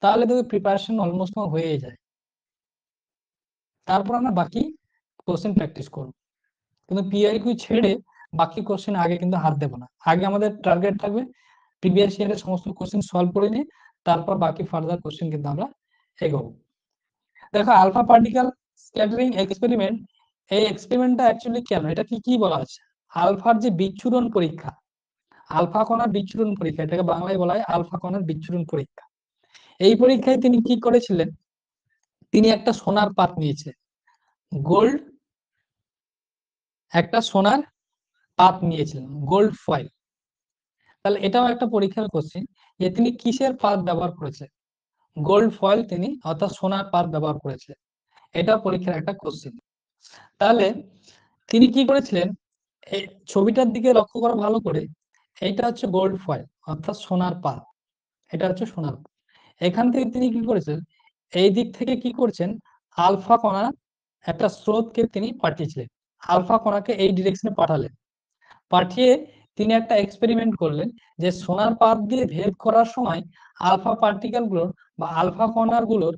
তাহলে দেখবে প্রিপারেশন অলমোস্ট হয়ে যায়। তারপর আমরা বাকি কোশ্চেন প্র্যাকটিস করব, কিন্তু পিওআইকিউ ছেড়ে বাকি কোশ্চেন আগে কিন্তু হাত দেবো না। আগে আমাদের টার্গেট থাকবে প্রিভিয়াস ইয়ারের সমস্ত কোশ্চেন সলভ করে নিয়ে তারপর বাকি ফার্দার কোশ্চেন কিন্তু আমরা এগোবো। দেখো আলফা পার্টিকেল স্ক্যাটারিং এক্সপেরিমেন্ট, এই এক্সপেরিমেন্টটা অ্যাকচুয়ালি কেন, এটা কি বলা আছে, আলফার যে বিচ্ছুরণ পরীক্ষা, আলফা কণার বিচ্ছুরণ পরীক্ষা, এটাকে বাংলায় বলা হয় আলফা কণার বিচ্ছুরণ পরীক্ষা। এই পরীক্ষায় তিনি কি করেছিলেন, তিনি একটা সোনার পাত নিয়েছিলেন, গোল্ড, একটা সোনার পাত নিয়েছিলেন, গোল্ড ফয়েল। তাহলে এটাও একটা পরীক্ষার কোশ্চেন যে তিনি কিসের পাত ব্যবহার করেছিলেন, গোল্ড ফয়েল তিনি অর্থাৎ সোনার পাত ব্যবহার করেছিলেন, এটা পরীক্ষার একটা কোশ্চেন। তাহলে তিনি কি করেছিলেন, এই ছবিটার দিকে লক্ষ্য করা ভালো করে, এইটা হচ্ছে গোল্ড ফয়েল অর্থাৎ সোনার পাত, এটা হচ্ছে সোনার পাত। এখান থেকে তিনি কি করেছেন, এই দিক থেকে কি করছেন, আলফা কণা একটা স্রোতকে তিনি পাঠিয়েছিলেন, আলফা কণাকে এই ডিরেকশনে পাঠালেন, পাঠিয়ে তিনি একটা এক্সপেরিমেন্ট করলেন যে সোনার পাত দিয়ে ভেদ করার সময় আলফা পার্টিকেল গুলোর বা আলফা কণার গুলোর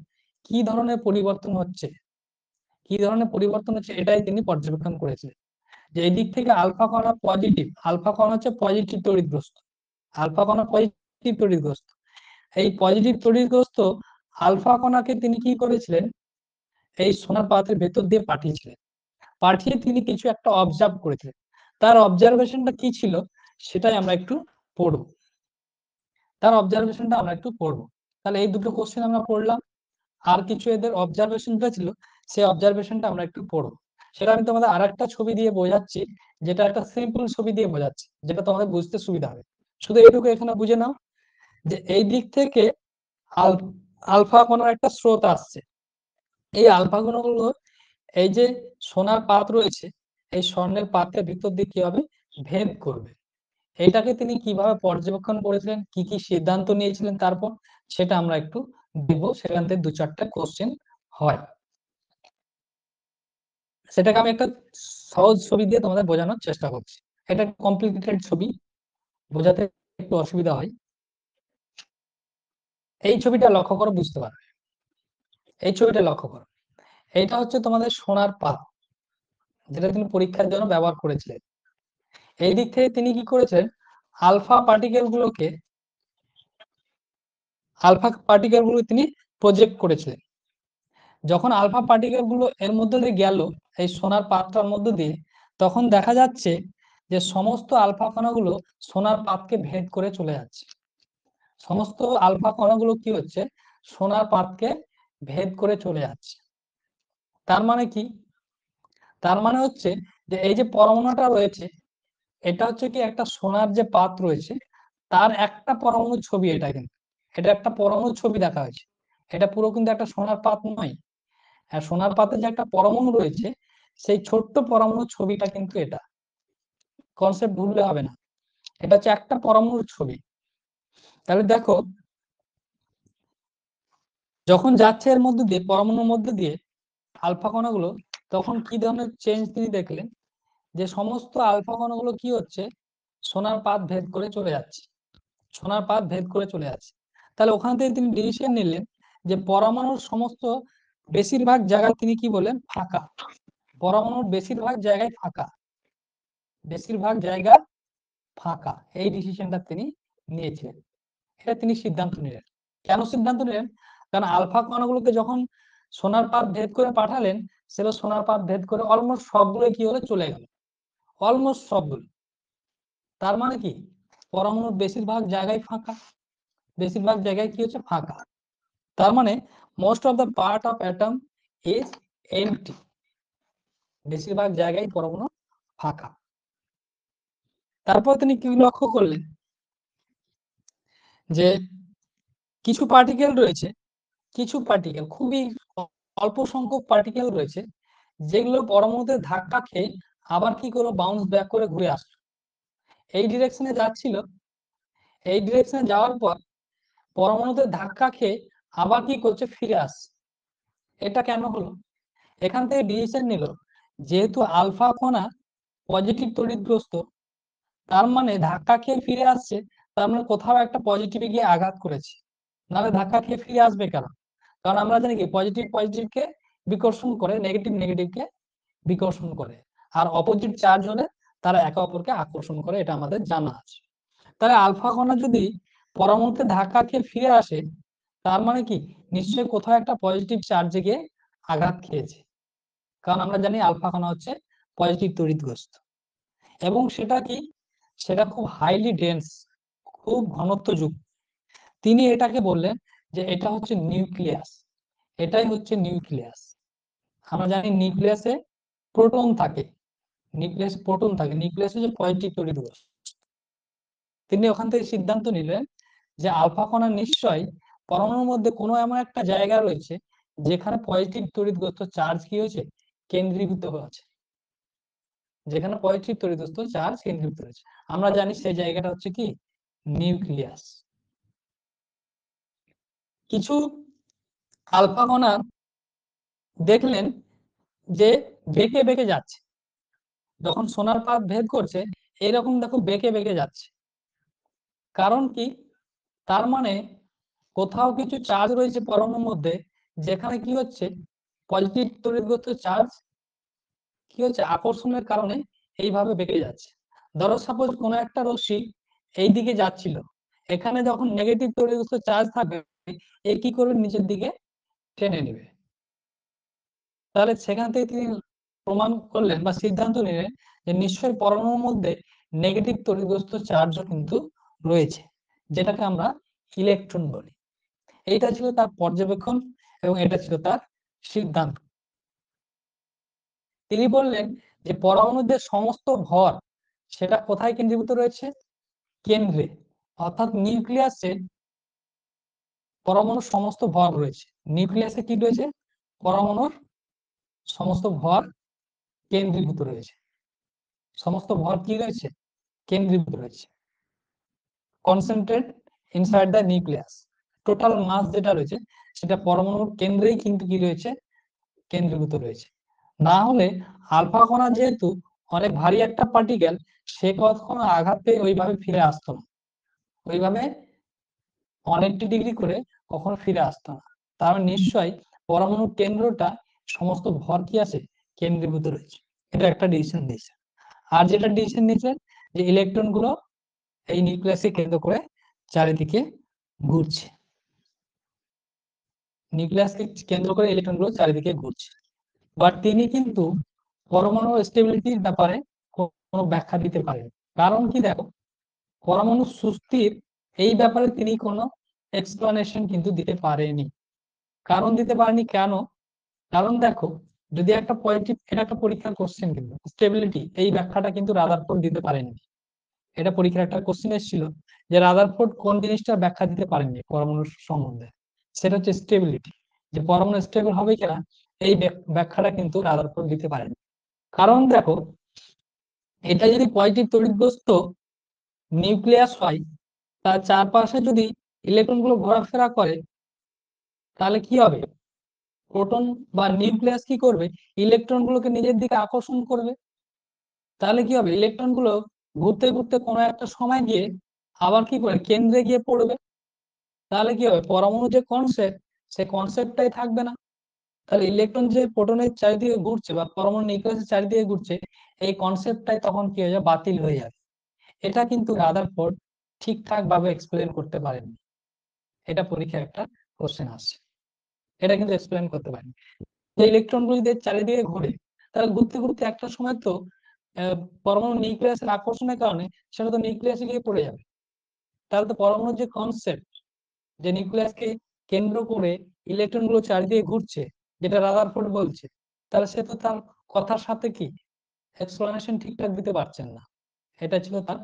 কি ধরনের পরিবর্তন হচ্ছে, এটাই তিনি পর্যবেক্ষণ করেছিলেন। যে এই দিক থেকে আলফা কণা পজিটিভ, আলফা কণা হচ্ছে পজিটিভ তড়িৎগ্রস্ত, আলফা কণা পজিটিভ তড়িৎগ্রস্ত, এই পজিটিভ তড়িৎগ্রস্ত আলফা কণাকে তিনি কি করেছিলেন, এই সোনার পাতের ভেতর দিয়ে পাঠিয়েছিলেন, পাঠিয়ে তিনি কিছু একটা অবজার্ভ করেছিলেন। তার অবজারভেশনটা কি ছিল সেটাই আমরা একটু পড়ব, তাহলে এই দুটো কোশ্চেন আমরা পড়লাম, আর কিছু এদের অবজারভেশনটা ছিল, সেই অবজারভেশনটা আমরা একটু পড়বো। সেটা আমি তোমাদের আরেকটা ছবি দিয়ে বোঝাচ্ছি, যেটা একটা সিম্পল ছবি দিয়ে বোঝাচ্ছি, যেটা তোমাদের বুঝতে সুবিধা হবে। শুধু এইটুকু এখানে বুঝে নাও যে এই দিক থেকে আলফা কণার একটা স্রোত আসছে, এই আলফা কণাগুলো এই যে সোনার পাত রয়েছে এই স্বর্ণের পাতের ভিতর দিয়ে কি হবে, ভেদ করবে। এটাকে তিনি কিভাবে পর্যবেক্ষণ করেছিলেন, কি কি সিদ্ধান্ত নিয়েছিলেন, তারপর সেটা আমরা একটু দিব, সেখান থেকে 2-4টা কোশ্চেন হয়। সেটাকে আমি একটা সহজ ছবি দিয়ে তোমাদের বোঝানোর চেষ্টা করছি, এটা কমপ্লিকেটেড ছবি, বোঝাতে একটু অসুবিধা হয়। এই ছবিটা লক্ষ্য করো, বুঝতে পারবে। এই ছবিটা লক্ষ্য করো, এটা হচ্ছে তোমাদের সোনার পাত, যেটা তিনি পরীক্ষার জন্য ব্যবহার করেছিলেন। এই দিক থেকে তিনি কি করেছেন, আলফা পার্টিকেল গুলোকে তিনি প্রজেক্ট করেছিলেন। যখন আলফা পার্টিকেল গুলো এর মধ্যে দিয়ে গেল এই সোনার পাতটার মধ্যে দিয়ে, তখন দেখা যাচ্ছে যে সমস্ত আলফা কণাগুলো সোনার পাতকে ভেদ করে চলে যাচ্ছে, সমস্ত আলফা কণাগুলো কি হচ্ছে, সোনার পাতকে ভেদ করে চলে যাচ্ছে। তার মানে কি, তার মানে হচ্ছে যে এই যে পরমাণুটা রয়েছে, এটা হচ্ছে কি একটা সোনার যে পাত রয়েছে তার একটা পরমাণুর ছবি, এটা কিন্তু এটা একটা পরমাণুর ছবি দেখা হয়েছে, এটা পুরো কিন্তু একটা সোনার পাত নয়। আর সোনার পাতে যে একটা পরমাণু রয়েছে সেই ছোট্ট পরমাণুর ছবিটা কিন্তু এটা, কনসেপ্ট ভুললে হবে না, এটা হচ্ছে একটা পরমাণুর ছবি। তাহলে দেখো যখন যাচ্ছে এর মধ্যে দিয়ে, পরমাণুর মধ্যে দিয়ে আলফা কণাগুলো, তখন কি ধরনের চেঞ্জ তিনি দেখলেন, যে সমস্ত আলফা কণাগুলো কি হচ্ছে, সোনার পাত ভেদ করে চলে যাচ্ছে, সোনার পাত ভেদ করে চলে যাচ্ছে। তাহলে ওখান থেকে তিনি ডিসিশন নিলেন যে পরমাণুর সমস্ত বেশিরভাগ জায়গায় তিনি কি বলেন, ফাঁকা, পরমাণুর বেশিরভাগ জায়গায় ফাঁকা, বেশিরভাগ জায়গা ফাঁকা, এই ডিসিশনটা তিনি নিয়েছিলেন। এটা তিনি সিদ্ধান্ত নিলেন। কেন সিদ্ধান্ত নিলেন, কারণ আলফা কণাগুলোকে যখন সোনার পাত ভেদ করে পাঠালেন, সেগুলো সোনার পাত ভেদ করে অলমোস্ট সবগুলো কি হলো, চলে গেল, অলমোস্ট সবগুলো। তার মানে কি, পরমাণুর বেশিরভাগ জায়গায় ফাঁকা, বেশিরভাগ জায়গায় কি হচ্ছে, ফাঁকা। তার মানে most of the part of atom is empty, বেশিরভাগ জায়গায় পরমাণু ফাঁকা। তারপর তিনি কি লক্ষ্য করলেন, যে কিছু পার্টিকেল রয়েছে কিছু পার্টিকেল, খুবই অল্প সংখ্যক পার্টিকেল রয়েছে যেগুলো পরমাণুতে ধাক্কা খেয়ে আবার কি করলো, বাউন্স ব্যাক করে ঘুরে আসলো। এই ডিরেকশনে যাচ্ছিল, এই ডিরেকশনে যাওয়ার পর পরমাণুতে ধাক্কা খেয়ে আবার কি করছে, ফিরে আসছে। এটা কেন হলো? এখান থেকে ডিসিশন নিল, যেহেতু আলফা কণা পজিটিভ তড়িৎগ্রস্ত, তার মানে ধাক্কা খেয়ে ফিরে আসছে, তার মানে কোথাও একটা পজিটিভে গিয়ে আঘাত করেছে, নাহলে ধাক্কা খেয়ে ফিরে আসবে কেন? কারণ আমরা জানি কি পজিটিভ পজিটিভকে বিকর্ষণ করে, নেগেটিভ নেগেটিভকে বিকর্ষণ করে, আর অপোজিট চার্জ হলে তারা একে অপরকে আকর্ষণ করে, এটা আমাদের জানা আছে। তাহলে আলফা কণা যদি পরমাণুতে ধাক্কা খেয়ে ফিরে আসে, তার মানে কি নিশ্চয়ই কোথাও একটা পজিটিভ চার্জে গিয়ে আঘাত খেয়েছে, কারণ আমরা জানি আলফা কণা হচ্ছে পজিটিভ তড়িৎগ্রস্ত, এবং সেটা কি, সেটা খুব হাইলি ডেন্স, খুব ঘনত্বযুক্ত। তিনি এটাকে বললেন যে এটা হচ্ছে নিউক্লিয়াস, এটাই হচ্ছে নিউক্লিয়াস। আমরা জানি নিউক্লিয়াসে প্রোটন থাকে, নিউক্লিয়াসে প্রোটন থাকে, নিউক্লিয়াস হচ্ছে পজিটিভ তড়িৎগ্রস্ত। তিনি ওখান থেকে সিদ্ধান্ত নিলেন যে আলফা কণা নিশ্চয়ই পরমাণুর মধ্যে কোনো এমন একটা জায়গা রয়েছে যেখানে পজিটিভ তড়িৎগ্রস্ত চার্জ কি হয়েছে, কেন্দ্রীভূত হয়েছে, যেখানে পজিটিভ তড়িৎগ্রস্ত চার্জ কেন্দ্রীভূত হয়েছে। আমরা জানি সেই জায়গাটা হচ্ছে কি, নিউক্লিয়াস। কিছু আলফা কণা দেখলেন যে বেঁকে বেঁকে যাচ্ছে, যখন সোনার পাত ভেদ করছে এরকম দেখো বেঁকে বেঁকে যাচ্ছে। কারণ কি? তার মানে কোথাও কিছু চার্জ রয়েছে পরমাণুর মধ্যে, যেখানে কি হচ্ছে, পজিটিভ তড়িৎগ্রস্ত চার্জ কি হচ্ছে, আকর্ষণের কারণে এইভাবে বেঁকে যাচ্ছে। ধরো সাপোজ কোনো একটা রশ্মি এই দিকে যাচ্ছিল, এখানে যখন নেগেটিভ তড়িৎগ্রস্ত চার্জ থাকবে, এ কি করবে, নিচের দিকে টেনে নেবে। তাহলে সেখান থেকে তিনি প্রমাণ করলেন বা সিদ্ধান্ত নিলেন যে নিশ্চয়ই পরমাণুর মধ্যে নেগেটিভ তড়িৎগ্রস্ত চার্জও কিন্তু রয়েছে, যেটাকে আমরা ইলেকট্রন বলি। এইটা ছিল তার পর্যবেক্ষণ এবং এটা ছিল তার সিদ্ধান্ত। তিনি বললেন যে পরমাণুর যে সমস্ত ভর সেটা কোথায় কেন্দ্রীভূত রয়েছে, কেন্দ্রে, অর্থাৎ নিউক্লিয়াসে পরমাণুর সমস্ত ভর রয়েছে। নিউক্লিয়াসে কি রয়েছে, পরমাণুর সমস্ত ভর কেন্দ্রীভূত রয়েছে, সমস্ত ভর কি রয়েছে, কেন্দ্রীভূত রয়েছে, concentrate inside the nucleus. Total mass যেটা রয়েছে সেটা পরমাণুর কেন্দ্রেই কিন্তু কি রয়েছে, কেন্দ্রীভূত রয়েছে। না হলে আলফা কণা যেহেতু অনেক ভারী একটা পার্টিকেল, সে কখনো আঘাত পেয়ে ওইভাবে ফিরে আসতো না, ওইভাবে 180 ডিগ্রি করে কখনো ফিরে আসতো না। তার মানে নিশ্চয়ই পরমাণুর কেন্দ্রটা সমস্ত ভর কি আছে, কেন্দ্রীভূত রয়েছে। এটা একটা ডিসিশন দিয়েছে। আর যেটা ডিসিশন নিয়েছে যে ইলেকট্রন গুলো এই নিউক্লিয়াসকে কেন্দ্র করে চারিদিকে ঘুরছে, নিউক্লিয়াসকে কেন্দ্র করে ইলেকট্রন গুলো চারিদিকে ঘুরছে। বাট তিনি কিন্তু পরমাণু স্টেবিলিটির ব্যাপারে কোনো ব্যাখ্যা দিতে পারেন। কারণ কি, দেখো পরমাণু সুস্থির এই ব্যাপারে তিনি কোনো এক্সপ্লানেশন কিন্তু দিতে পারেনি। কারণ দিতে পারেনি কেন? কারণ দেখো, যদি একটা পজিটিভ, এটা একটা পরীক্ষার কোশ্চেন, কিন্তু স্টেবিলিটি এই ব্যাখ্যাটা কিন্তু রাদারফোর্ড দিতে পারেননি। এটা পরীক্ষার একটা কোশ্চেন এসেছিল যে রাদারফোর্ড কোন জিনিসটা ব্যাখ্যা দিতে পারেননি পরমাণুর সম্বন্ধে, সেটা হচ্ছে স্টেবিলিটি, যে পরমাণু স্টেবল হবে কিনা এই ব্যাখ্যাটা কিন্তু রাদারফোর্ড দিতে পারেনি। কারণ দেখো, এটা যদি পজিটিভ তড়িৎগ্রস্ত নিউক্লিয়াস হয়, তার চারপাশে যদি ইলেকট্রন গুলো ঘোরাফেরা করে, তাহলে কি হবে, প্রোটন বা নিউক্লিয়াস কি করবে, ইলেকট্রন গুলোকে নিজের দিকে আকর্ষণ করবে। তাহলে কি হবে, ইলেকট্রন গুলো ঘুরতে ঘুরতে কোনো একটা সময় গিয়ে আবার কি করে কেন্দ্রে গিয়ে পড়বে। তাহলে কি হবে, পরমাণু যে কনসেপ্ট, সেই কনসেপ্টটাই থাকবে না। তাহলে ইলেকট্রন যে প্রোটনের চারিদিকে ঘুরছে বা পরমাণু নিউক্লিয়াসের চারিদিকে ঘুরছে, এই কনসেপ্টটাই তখন কি হয়ে যাবে, বাতিল হয়ে যাবে। এটা কিন্তু রাদারফোর্ড ঠিকঠাক ভাবে এক্সপ্লেন করতে পারেননি। এটা পরীক্ষায় একটা কোশ্চেন আসছে, এটা কিন্তু এক্সপ্লেন করতে পারেনি। যে ইলেকট্রন গুলো যদি চারিদিকে ঘুরে, তাহলে ঘুরতে ঘুরতে একটা সময় তো পরমাণু নিউক্লিয়াসের আকর্ষণের কারণে সেটা তো নিউক্লিয়াসে গিয়ে পড়ে যাবে। তাহলে তো পরমাণুর যে কনসেপ্ট, যে নিউক্লিয়াসকে কেন্দ্র করে ইলেকট্রন গুলো চারিদিকে ঘুরছে, যেটা রাদারফোর্ড বলছে, তাহলে সে তো তার কথার সাথে কি এক্সপ্লানেশন ঠিকঠাক দিতে পারছেন না। এটা ছিল তার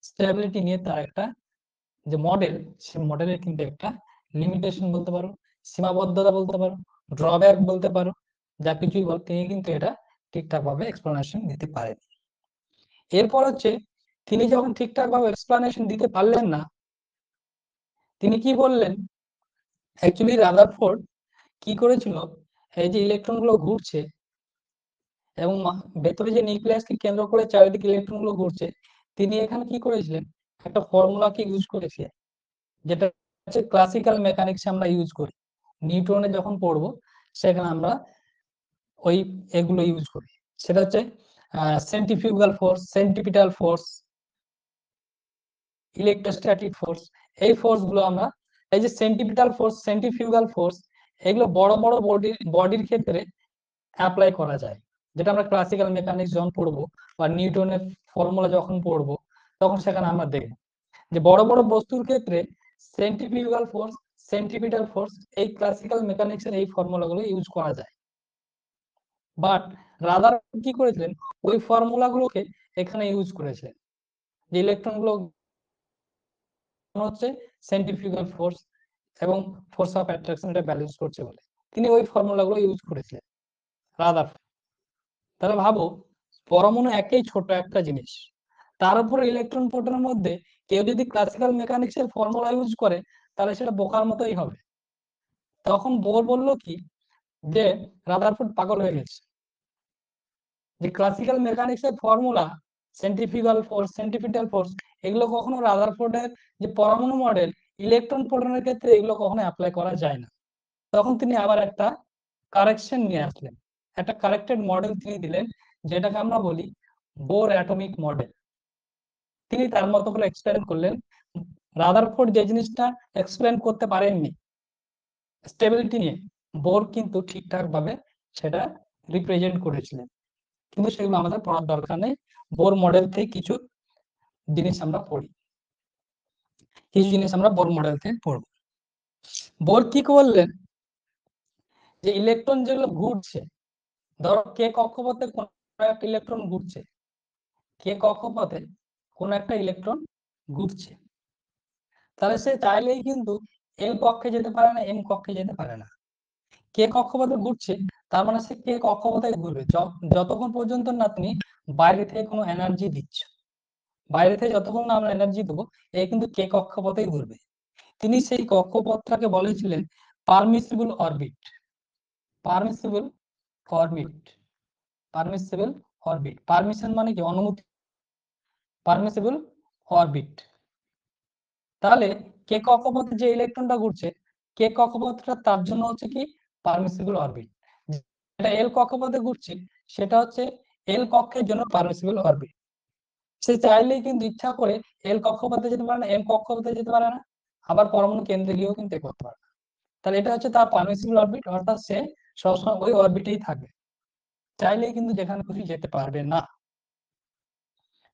স্টেবিলিটি নিয়ে তার একটা যে মডেল, সে মডেলের কিন্তু একটা লিমিটেশন বলতে পারো, সীমাবদ্ধতা বলতে পারো, ড্রব্যাক বলতে পারো, যা কিছুই বল, তিনি কিন্তু এটা ঠিকঠাক ভাবে এক্সপ্লানেশন দিতে পারেন। এরপর হচ্ছে তিনি যখন ঠিকঠাক ভাবে এক্সপ্লানেশন দিতে পারলেন না, তিনি কি বললেন, অ্যাকচুয়ালি রাদারফোর্ড কি করেছিল, এই যে ইলেকট্রন গুলো ঘুরছে এবং ভেতরে যে নিউক্লিয়াসকে কেন্দ্র করে চারিদিকে ইলেকট্রন গুলো ঘুরছে, তিনি এখানে কি করেছিলেন, একটা ফর্মুলাকে ইউজ করেছিলেন, যেটা হচ্ছে ক্লাসিক্যাল মেকানিক্সে আমরা ইউজ করি। নিউটনে যখন পড়বো সেখানে আমরা ওই এগুলো ইউজ করি। সেটা হচ্ছে centrifugal force, centripetal force, electrostatic force, এই ফোর্স গুলো আমরা, এই যে সেন্ট্রিপিটাল ফোর্স, সেন্ট্রিফিউগাল ফোর্স, এগুলো বড় বড় বডির ক্ষেত্রে অ্যাপ্লাই করা যায়, যেটা আমরা ক্লাসিক্যাল মেকানিক্স যখন পড়বো বা নিউটনের ফর্মুলা যখন পড়বো তখন সেখানে আমরা দেখব যে বড় বড় বস্তুর ক্ষেত্রে সেন্ট্রিফিউগাল ফোর্স, সেন্ট্রিপিটাল ফোর্স, এই ক্লাসিক্যাল মেকানিক্সের এই ফর্মুলাগুলো ইউজ করা যায়। বাট রাদার কি করেছিলেন, ওই ফর্মুলাগুলোকে এখানে ইউজ করেছিলেন, যে ইলেকট্রন গুলো হচ্ছে সেন্ট্রিফিউগাল ফোর্স এবং ফোর্স অফ অ্যাট্রাকশন এটা ব্যালেন্স করছে বলে তিনি ওই ফর্মুলাগুলো ইউজ করেছিলেন রাদার। তাহলে ভাবো, পরমাণু একই ছোট একটা জিনিস, তার উপরে ইলেকট্রন প্রোটনের মধ্যে কেউ যদি ক্লাসিক্যাল মেকানিক্সের ফর্মুলা ইউজ করে তাহলে সেটা বোকার মতোই হবে। তখন বোর বললো কি, যে রাদারফোর্ড পাগল হয়ে গেছে, যে ক্লাসিক্যাল মেকানিক্সের formula, centrifugal force, centripetal force, এগুলো কখনো রাদারফোর্ডের যে পরমাণু মডেল ইলেকট্রন প্রোটনের ক্ষেত্রে এগুলো কখনো অ্যাপ্লাই করা যায় না। তখন তিনি আবার একটা কারেকশন নিয়ে আসলেন, একটা কারেক্টেড মডেল তিনি দিলেন, যেটাকে আমরা বলি বোর অ্যাটমিক মডেল। তিনি তার মতো করে এক্সপ্লেন করলেন। রাদারফোর্ড যে জিনিসটা এক্সপ্লেন করতে পারেননি স্টেবিলিটি নিয়ে, বোর কিন্তু ঠিকঠাক ভাবে সেটা রিপ্রেজেন্ট করেছিলেন। কিন্তু সেগুলো আমাদের পড়ার দরকার নেই, বোর মডেল থেকে কিছু জিনিস আমরা পড়ি, কিছু জিনিস আমরা বোর মডেল থেকে পড়ব। বোর কি করলেন, যে ইলেকট্রন যেগুলো ঘুরছে, ধরো কে কক্ষপথে কোন একটা ইলেকট্রন ঘুরছে, কে কক্ষপথে কোন একটা ইলেকট্রন ঘুরছে, তাহলে সে চাইলেই কিন্তু এল কক্ষে যেতে পারে না, এম কক্ষে যেতে পারে না। কে কক্ষপথে ঘুরছে তার মানে সে কে কক্ষপথে ঘুরবে যতক্ষণ পর্যন্ত না তুমি বাইরে থেকে কোনো এনার্জি দিচ্ছ, বাইরে থেকে যতক্ষণ না আমরা এনার্জি দেবো এ কিন্তু কে কক্ষপথেই ঘুরবে। তিনি সেই কক্ষপথটাকে বলেছিলেন permissible orbit, permissible orbit, permissible orbit, permission মানে কি, অনুমতি, পারমিসিবল অরবিট। তাহলে কে কক্ষপথে যে ইলেকট্রনটা ঘুরছে, কে কক্ষপথটা তার জন্য হচ্ছে কি পারমিসিবল অরবিট, যেটা এল কক্ষপথে ঘুরছে সেটা হচ্ছে এল কক্ষের জন্য পারমিসিবল অরবিট। সে চাইলেই কিন্তু ইচ্ছা করে এল কক্ষপথে যেতে পারে না, এম কক্ষপথে যেতে পারে না, আবার পরমাণু কেন্দ্রে গিয়েও কিন্তু করতে পারে না। তাহলে এটা হচ্ছে তার পারমিসিবল অরবিট, অর্থাৎ সে সবসময় ওই অরবিটেই থাকবে, চাইলেই কিন্তু যেখানে খুশি যেতে পারবে না।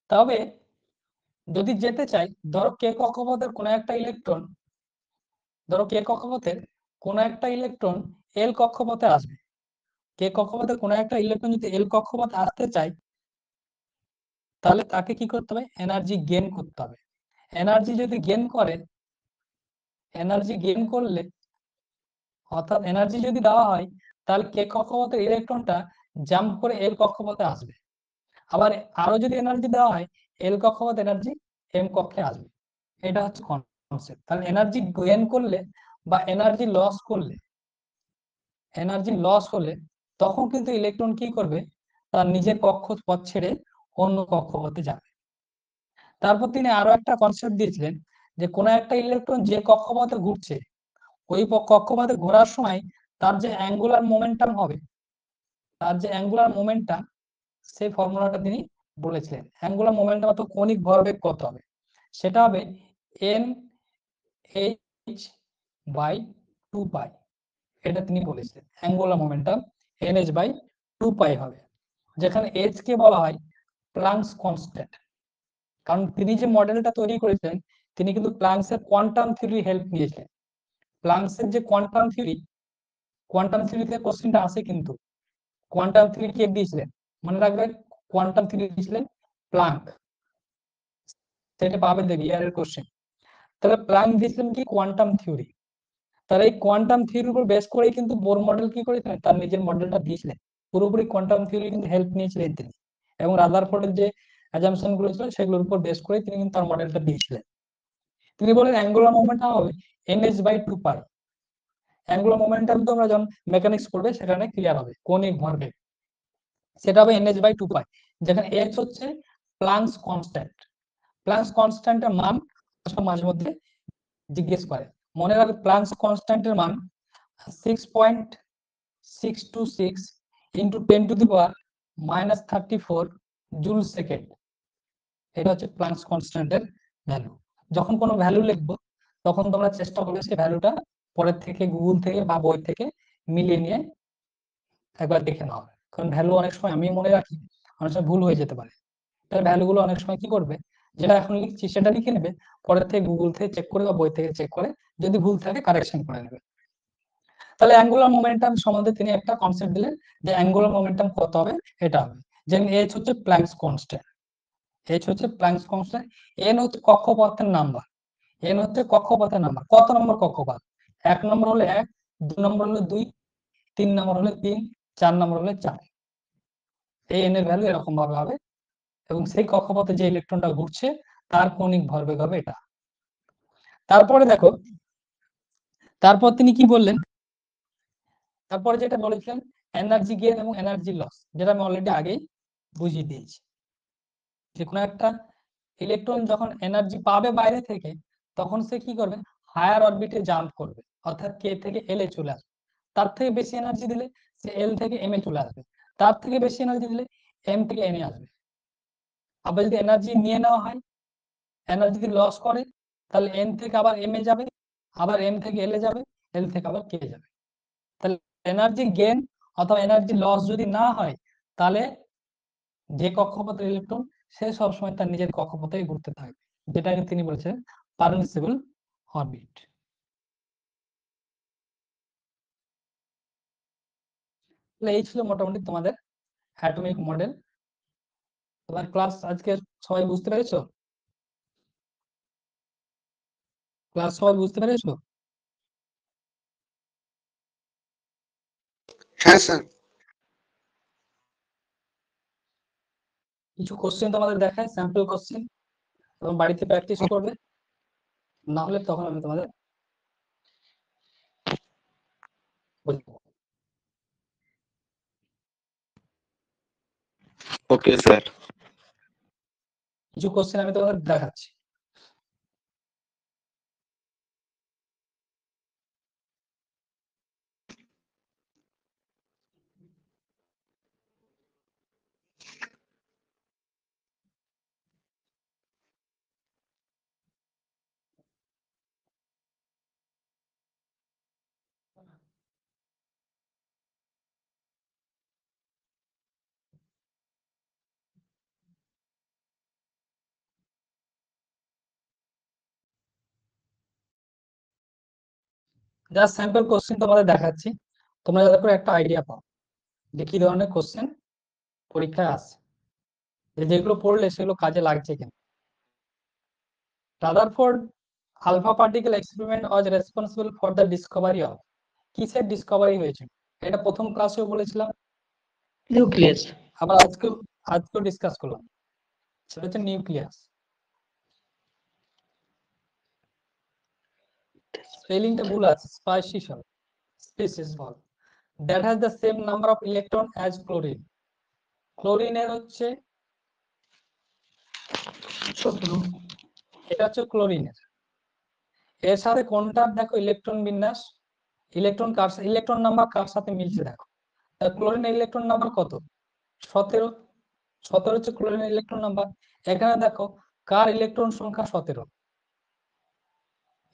তবে যদি যেতে চাই, ধরো কে কক্ষপথের কোনো একটা ইলেকট্রন, ধরো কে কক্ষপথের কোনো একটা ইলেকট্রন এল কক্ষপথে আসবে, কে কক্ষপথের কোনো একটা ইলেকট্রন যদি এল কক্ষপথে আসতে চায় তাহলে তাকে কি করতে হবে, এনার্জি গেইন করতে হবে। এনার্জি যদি গেইন করে, এনার্জি গেইন করলে অর্থাৎ এনার্জি যদি দেওয়া হয় তাহলে কে কক্ষপথের ইলেকট্রনটা জাম্প করে এল কক্ষপথে আসবে। আবার আরো যদি এনার্জি দেওয়া হয় এল কক্ষপথ এনার্জি এম কক্ষে আসবে। এটা হচ্ছে কনসেপ্ট। তাহলে এনার্জি গেইন করলে বা এনার্জি লস করলে, এনার্জি লস হলে তখন কিন্তু ইলেকট্রন কি করবে, তার নিজের কক্ষপথ ছেড়ে অন্য কক্ষপথে যাবে। তারপর তিনি আরো একটা কনসেপ্ট দিয়েছিলেন, যে কোনো একটা ইলেকট্রন যে কক্ষপথে ঘুরছে ওই কক্ষপথে ঘোরার সময় তার যে অ্যাঙ্গুলার মোমেন্টাম হবে, তার যে অ্যাঙ্গুলার মোমেন্টাম, সেই ফর্মুলাটা তিনি বলেছিলেন। অ্যাঙ্গুলার মোমেন্টাম অর্থাৎ কৌণিক ভরবেগ কত হবে, সেটা হবে nh/2π, এটা তিনি বলেছিলেন। অ্যাঙ্গুলার মোমেন্টাম nh/2π হবে, যেখানে h কে বলা হয় প্লাঙ্কস কনস্ট্যান্ট। কারণ তিনি যে মডেলটা তৈরি করেছেন তিনি কিন্তু প্লাঙ্কসের কোয়ান্টাম থিওরি হেল্প নিয়েছিলেন। প্লাঙ্কসের যে কোয়ান্টাম থিওরি, কোয়ান্টাম থিওরিতে কোশ্চেনটা আসে, কিন্তু কোয়ান্টাম থিওরি কে দিয়েছিলেন মনে রাখবেন, কোয়ান্টাম থিওরি দিয়েছিলেন প্লাঙ্ক, সেটা পাবেন দেখি ইয়ারের কোশ্চেন। তাহলে প্লাঙ্ক দিয়েছিলেন কি কোয়ান্টাম থিওরি, তার এই কোয়ান্টাম থিওরির উপর বেস করেই কিন্তু বোর মডেল কি করেছিলেন, তার নিজের মডেলটা দিয়েছিলেন। পুরোপুরি কোয়ান্টাম থিওরি কিন্তু হেল্প নিয়েছিলেন তিনি, এবং রাদারফোর্ডের যে অ্যাজাম্পশন গুলো ছিল সেগুলোর উপর বেস করে তিনি কিন্তু তার মডেলটা দিয়েছিলেন। তিনি বলেন অ্যাঙ্গুলার মোমেন্টাম হবে nh/2π। অ্যাঙ্গুলার মোমেন্টাম তো আমরা যখন মেকানিক্স পড়বে সেখানে ক্লিয়ার হবে, কৌণিক ভরবেগ সেটা হবে nh/2π, যেখানে h হচ্ছে প্লাঙ্কস কনস্ট্যান্ট। প্লাঙ্কস কনস্ট্যান্টের মান মাঝে মধ্যে জিজ্ঞেস করে, মনে রাখবে প্লাঙ্কস কনস্ট্যান্টের মান 6.626 ইন্টু 10⁻⁻34 জুল সেকেন্ড। এটা হচ্ছে প্লাঙ্কস কনস্ট্যান্টের ভ্যালু। যখন কোনো ভ্যালু লিখবো তখন তোমরা চেষ্টা করবে সেই ভ্যালুটা পরের থেকে গুগল থেকে বা বই থেকে মিলিয়ে নিয়ে একবার দেখে নাও, কারণ ভ্যালু অনেক সময় আমি মনে রাখি, অনেক সময় ভুল হয়ে যেতে পারে। তাই ভ্যালুগুলো অনেক সময় কি করবে, যেটা এখন লিখছি সেটা লিখে নেবে, পরের থেকে গুগল থেকে চেক করে বা বই থেকে চেক করে যদি ভুল থাকে কারেকশন করে নেবে। তাহলে অ্যাঙ্গুলার মোমেন্টাম সম্বন্ধে তিনি একটা কনসেপ্ট দিলেন যে অ্যাঙ্গুলার মোমেন্টাম কত হবে, এটা হবে যেমন h হচ্ছে প্ল্যাঙ্কস কনস্ট্যান্ট। h হচ্ছে প্ল্যাঙ্কস কনস্ট্যান্ট, n হচ্ছে কক্ষপথের নাম্বার। n হচ্ছে কক্ষপথের নাম্বার, কত নম্বর কক্ষপথ, 1 নম্বর হলে 1, 2 নম্বর হলে 2, 3 নম্বর হলে 3, 4 নম্বর হলে 4। এই n এর ভ্যালু এরকম ভাবে হবে, এবং সেই কক্ষপথে যে ইলেকট্রনটা ঘুরছে তার কৌণিক ভরবেগ হবে এটা। তারপরে দেখো, তারপর তিনি কি বললেন, তারপরে যেটা বলেছিলেন এনার্জি গেইন এবং এনার্জি লস, যেটা আমি অলরেডি আগেই বুঝিয়ে দিয়েছি। যে কোনো একটা ইলেকট্রন যখন এনার্জি পাবে বাইরে থেকে, তখন সে কি করবে, হায়ার অরবিটে জাম্প করবে, অর্থাৎ কে থেকে এল এ চলে আসবে। তার থেকে বেশি এনার্জি দিলে সে এল থেকে এম এ চলে আসবে, তার থেকে বেশি এনার্জি দিলে এম থেকে এন এ আসবে। আবার যদি এনার্জি নিয়ে নেওয়া হয়, এনার্জি যদি লস করে, তাহলে এন থেকে আবার এম এ যাবে, আবার এম থেকে এল এ যাবে, এল থেকে আবার কে যাবে। তাহলে এনার্জি গেইন অথবা এনার্জি লস যদি না হয়, তাহলে যে কক্ষপথের ইলেকট্রন সে সবসময় তার নিজের কক্ষপথে ঘুরতে থাকবে, যেটাকে তিনি বলেছেন পারমিসিবল অরবিট। এই ছিল মোটামুটি তোমাদের অ্যাটমিক মডেল। তোমার ক্লাস আজকে সবাই বুঝতে পেরেছো? ক্লাস সবাই বুঝতে পেরেছো? হ্যাঁ স্যার। কিছু কোশ্চেন তোমাদের দেখায়, স্যাম্পল কোশ্চেন, এবং বাড়িতে প্র্যাকটিস করবে, না হলে তখন আমি তোমাদের বলবো। Okay sir. কিছু কোশ্চেন আমি তোমাদের দেখাচ্ছি। জাস্ট স্যাম্পল কোশ্চেন তোমাদের দেখাচ্ছি, তোমরা যাতে করে একটা আইডিয়া পাও যে কি ধরনের কোশ্চেন পরীক্ষায় আসে, যেগুলো পড়লে সেগুলো কাজে লাগছে কিনা। Rutherford alpha particle experiment was responsible for the discovery of, কিসের ডিসকভারি হয়েছে, এটা প্রথম ক্লাসেও বলেছিলাম, নিউক্লিয়াস। আবার আজকেও ডিসকাস করলাম, সেটা হচ্ছে নিউক্লিয়াস। স্পেলিংটা ভুল আছে, স্পিসিস বল, that has the same number of electron as chlorine. ক্লোরিনের হচ্ছে 17, এটা হচ্ছে ক্লোরিনের। এর সাথে কোনটার দেখো ইলেকট্রন বিন্যাস, ইলেকট্রন নাম্বার কার সাথে মিলছে দেখো। ক্লোরিনের ইলেকট্রন নাম্বার কত, 17। 17 হচ্ছে ক্লোরিনের ইলেকট্রন নাম্বার। এখানে দেখো কার ইলেকট্রন সংখ্যা 17,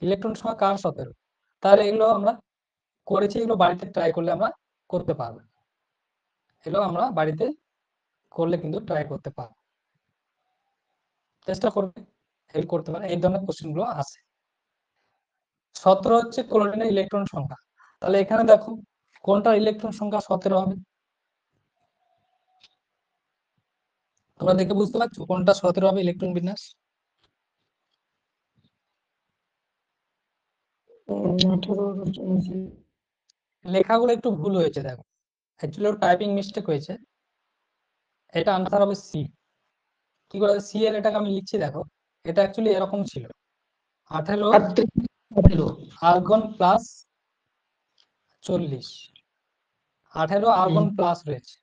ইলেকট্রন সংখ্যা কার 17। তাহলে এগুলো আমরা করেছি, এগুলো বাড়িতে ট্রাই করলে আমরা করতে পারবো, এগুলো আমরা বাড়িতে করলে কিন্তু ট্রাই করতে পারবো, চেষ্টা করবে হেল্প করতে পারে। এই ধরনের কোশ্চেন গুলো আসে। 17 হচ্ছে ক্লোরিনের ইলেকট্রন সংখ্যা, তাহলে এখানে দেখো কোনটা ইলেকট্রন সংখ্যা 17 হবে, তোমরা দেখে বুঝতে পারছো কোনটা 17 হবে ইলেকট্রন বিন্যাস। লেখাগুলো একটু ভুল হয়েছে, দেখো অ্যাকচুয়ালি টাইপিং মিস্টেক হয়েছে, এটা আনসার হবে সি। কি করে সি এর এটাকে আমি লিখছি দেখো, এটা অ্যাকচুয়ালি এরকম ছিল 18 আর্গন প্লাস 40, 18 আর্গন প্লাস রয়েছে,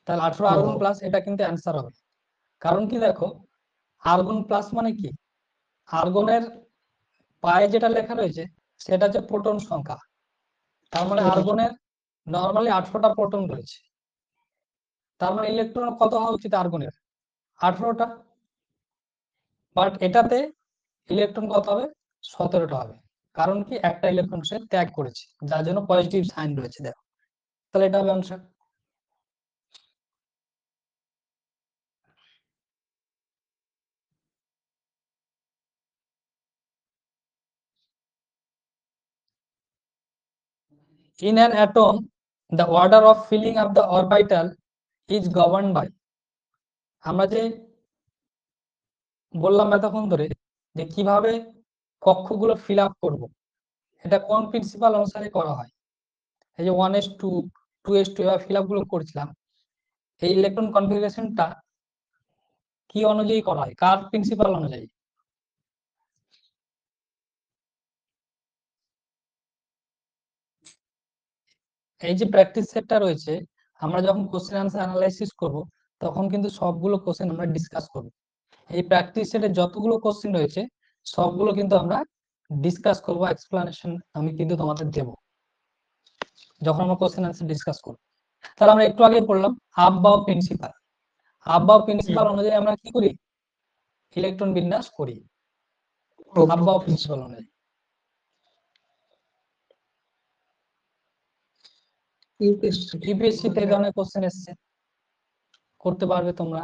তাহলে 18 আর্গন প্লাস এটা কিন্তু অ্যান্সার হবে। কারণ কি দেখো, আর্গন প্লাস মানে কি, আর্গনের পায়ে যেটা লেখা রয়েছে সেটা হচ্ছে প্রোটন সংখ্যা, তার মানে আর্গনের নর্মালি 18টা প্রোটন রয়েছে, তার মানে ইলেকট্রন কত হওয়া উচিত আর্গনের 18টা, বাট এটাতে ইলেকট্রন কত হবে 17টা হবে, কারণ কি একটা ইলেকট্রন সে ত্যাগ করেছে, যার জন্য পজিটিভ সাইন রয়েছে দেখো, তাহলে এটা হবে answer. In an atom, the order of filling up the orbital is governed by, আমরা যে বললাম এতক্ষণ ধরে যে কিভাবে কক্ষগুলো ফিল আপ করবো, এটা কোন প্রিন্সিপাল অনুসারে করা হয়, এই যে 1s2 2s2 এবার ফিল আপ গুলো করছিলাম, এই ইলেকট্রন কনফিগারেশনটা কি অনুযায়ী করা হয়, কার প্রিন্সিপাল অনুযায়ী? এই যে প্র্যাকটিস সেটটা রয়েছে, আমরা যখন কোশ্চেন আনসার অ্যানালাইসিস করব তখন কিন্তু সবগুলো কোশ্চেন আমরা ডিসকাস করব। এই প্র্যাকটিস সেটে যতগুলো কোশ্চেন রয়েছে সবগুলো কিন্তু আমরা ডিসকাস করব, এক্সপ্লানেশন আমি কিন্তু তোমাদের দেব যখন আমরা কোশ্চেন আনসার ডিসকাস করব। তাহলে আমরা একটু আগে পড়লাম হাববাও প্রিন্সিপাল, হাববাও প্রিন্সিপাল অনুযায়ী আমরা কি করি, ইলেকট্রন বিন্যাস করি, হাববাও প্রিন্সিপাল অনুযায়ী। ইউপিএসসিতে এই ধরনের কোশ্চেন এসছে, করতে পারবে তোমরা,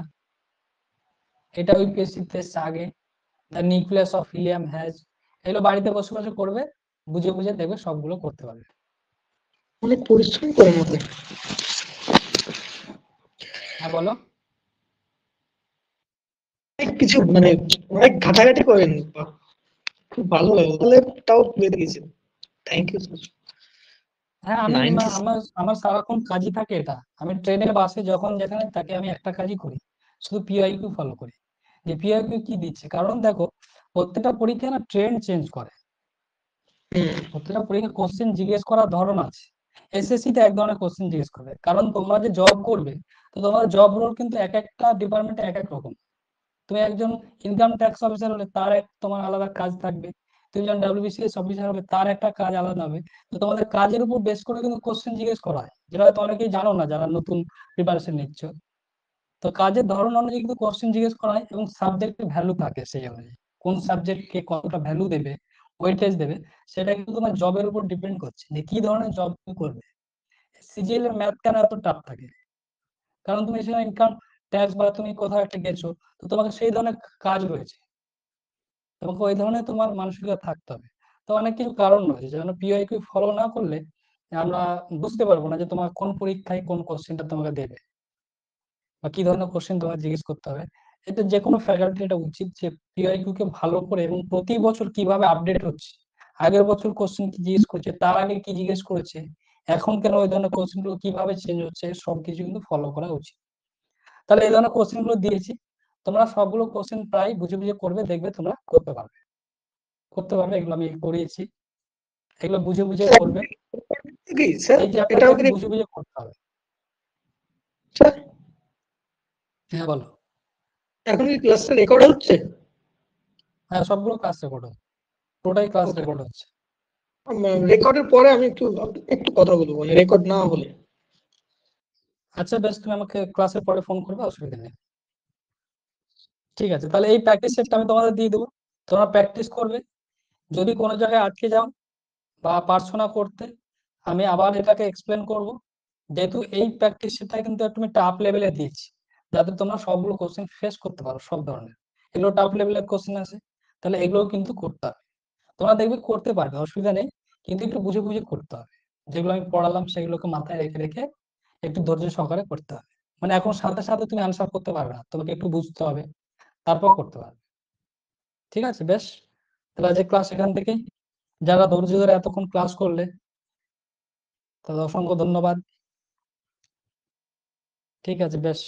এটা ইউপিএসসিতে এসছে আগে, the nucleus of helium has, এগুলো বাড়িতে বসে বসে করবে, বুঝে বুঝে দেখবে সবগুলো করতে পারবে। অনেক পরিশ্রম করে মতে হ্যাঁ বলো। অনেক কিছু মানে অনেক ঘাটাঘাটি করেন, খুব ভালো লাগে, তাহলে তাও পেয়ে গেছেন, থ্যাংক ইউ স্যার। হ্যাঁ আমি 96 আমার আমার সারাক্ষণ কাজই থাকে এটা, আমি ট্রেনে বাসে যখন যেখানে থাকি আমি একটা কাজই করি, শুধু পিআইকিউ ফলো করি, যে পিআইকিউ কি দিচ্ছে, কারণ দেখো প্রত্যেকটা পরীক্ষা না ট্রেন্ড চেঞ্জ করে, প্রত্যেকটা পরীক্ষা কোশ্চেন জিজ্ঞেস করার ধরন আছে। এসএসসি তে এক ধরনের কোশ্চেন জিজ্ঞেস করবে, কারণ তোমরা যে জব করবে তো তোমার জব রোল কিন্তু এক একটা ডিপার্টমেন্টে এক এক রকম। তুমি একজন ইনকাম ট্যাক্স অফিসার হলে তার এক তোমার আলাদা কাজ থাকবে, তুমি যখন ডাব্লিউবিসিএস অফিসার হবে তার একটা কাজ আলাদা হবে, তো তোমাদের কাজের উপর বেস করে কিন্তু কোশ্চেন জিজ্ঞেস করা হয়, যেটা হয়তো অনেকেই জানো না যারা নতুন প্রিপারেশন নিচ্ছ। তো কাজের ধরন অনুযায়ী কিন্তু কোশ্চেন জিজ্ঞেস করা হয় এবং সাবজেক্টের ভ্যালু থাকে সেই অনুযায়ী, কোন সাবজেক্টকে কতটা ভ্যালু দেবে, ওয়েটেজ দেবে, সেটা কিন্তু তোমার জবের উপর ডিপেন্ড করছে যে কি ধরনের জব তুমি করবে। সিজিএল এর ম্যাথ কেন এত টাফ থাকে, কারণ তুমি সেখানে ইনকাম ট্যাক্স বা তুমি কোথাও একটা গেছো, তো তোমাকে সেই ধরনের কাজ রয়েছে, তোমাকে ওই ধরনের তোমার মানসিকতা থাকতে হবে। তো অনেক কিছু কারণ রয়েছে, যেমন পিওয়াইকিউ ফলো না করলে আমরা বুঝতে পারবো না যে তোমার কোন পরীক্ষায় কোন কোশ্চেনটা তোমাকে দেবে বা কি ধরনের কোশ্চেন তোমাকে জিজ্ঞেস করতে হবে। এটা যে কোনো ফ্যাকাল্টি এটা উচিত যে পিওয়াইকিউ কে ভালো করে এবং প্রতি বছর কিভাবে আপডেট হচ্ছে, আগের বছর কোশ্চেন কি জিজ্ঞেস করেছে, তার আগে কি জিজ্ঞেস করেছে, এখন কেন ওই ধরনের কোশ্চেন গুলো কিভাবে চেঞ্জ হচ্ছে, সবকিছু কিন্তু ফলো করা উচিত। তাহলে এই ধরনের কোশ্চেন গুলো দিয়েছি, তোমরা সবগুলো কোশ্চেন প্রায় বুঝে বুঝে করবে, দেখবে তোমরা করতে পারবে, করতে পারবে, এগুলো আমি করিয়েছি, এগুলো বুঝে বুঝে করবে, কি স্যার এই এটাও চ্যাপ্টারটা কি বুঝে বুঝে করতে হবে। স্যার হ্যাঁ বলো। এখন কি ক্লাসটা রেকর্ড হচ্ছে? হ্যাঁ সবগুলো ক্লাস রেকর্ড হচ্ছে, পুরোটাই ক্লাস Okay. রেকর্ড হচ্ছে। রেকর্ডের পরে আমি একটু একটু কথা বলবো, মানে রেকর্ড না হলে। আচ্ছা বেশ, তুমি আমাকে ক্লাসের পরে ফোন করবে, অসুবিধা নেই। ঠিক আছে, তাহলে এই প্র্যাকটিস সেটটা আমি তোমাদের দিয়ে দেবো, তোমরা প্র্যাকটিস করবে, যদি কোনো জায়গায় আটকে যাও বা পারছো না করতে আমি আবার এটাকে এক্সপ্লেন করব, যেহেতু এই প্র্যাকটিস সেটটা কিন্তু তুমি টাফ লেভেলে দিয়েছি, যাতে তোমরা সবগুলো কোশ্চেন ফেস করতে পারো, সব ধরনের এগুলো টাফ লেভেলের কোশ্চেন আছে, তাহলে এগুলো কিন্তু করতে হবে, তোমরা দেখবে করতে পারবে, অসুবিধা নেই, কিন্তু একটু বুঝে বুঝে করতে হবে, যেগুলো আমি পড়ালাম সেগুলোকে মাথায় রেখে রেখে একটু ধৈর্য সহকারে করতে হবে, মানে এখন সাথে সাথে তুমি আনসার করতে পারবে না, তোমাকে একটু বুঝতে হবে, তারপর করতে পারবে। ঠিক আছে বেশ, তাহলে আজকে ক্লাস এখান থেকে যারা ধৈর্য ধরে এতক্ষণ ক্লাস করলে তাদের অসংখ্য ধন্যবাদ। ঠিক আছে, বেশ।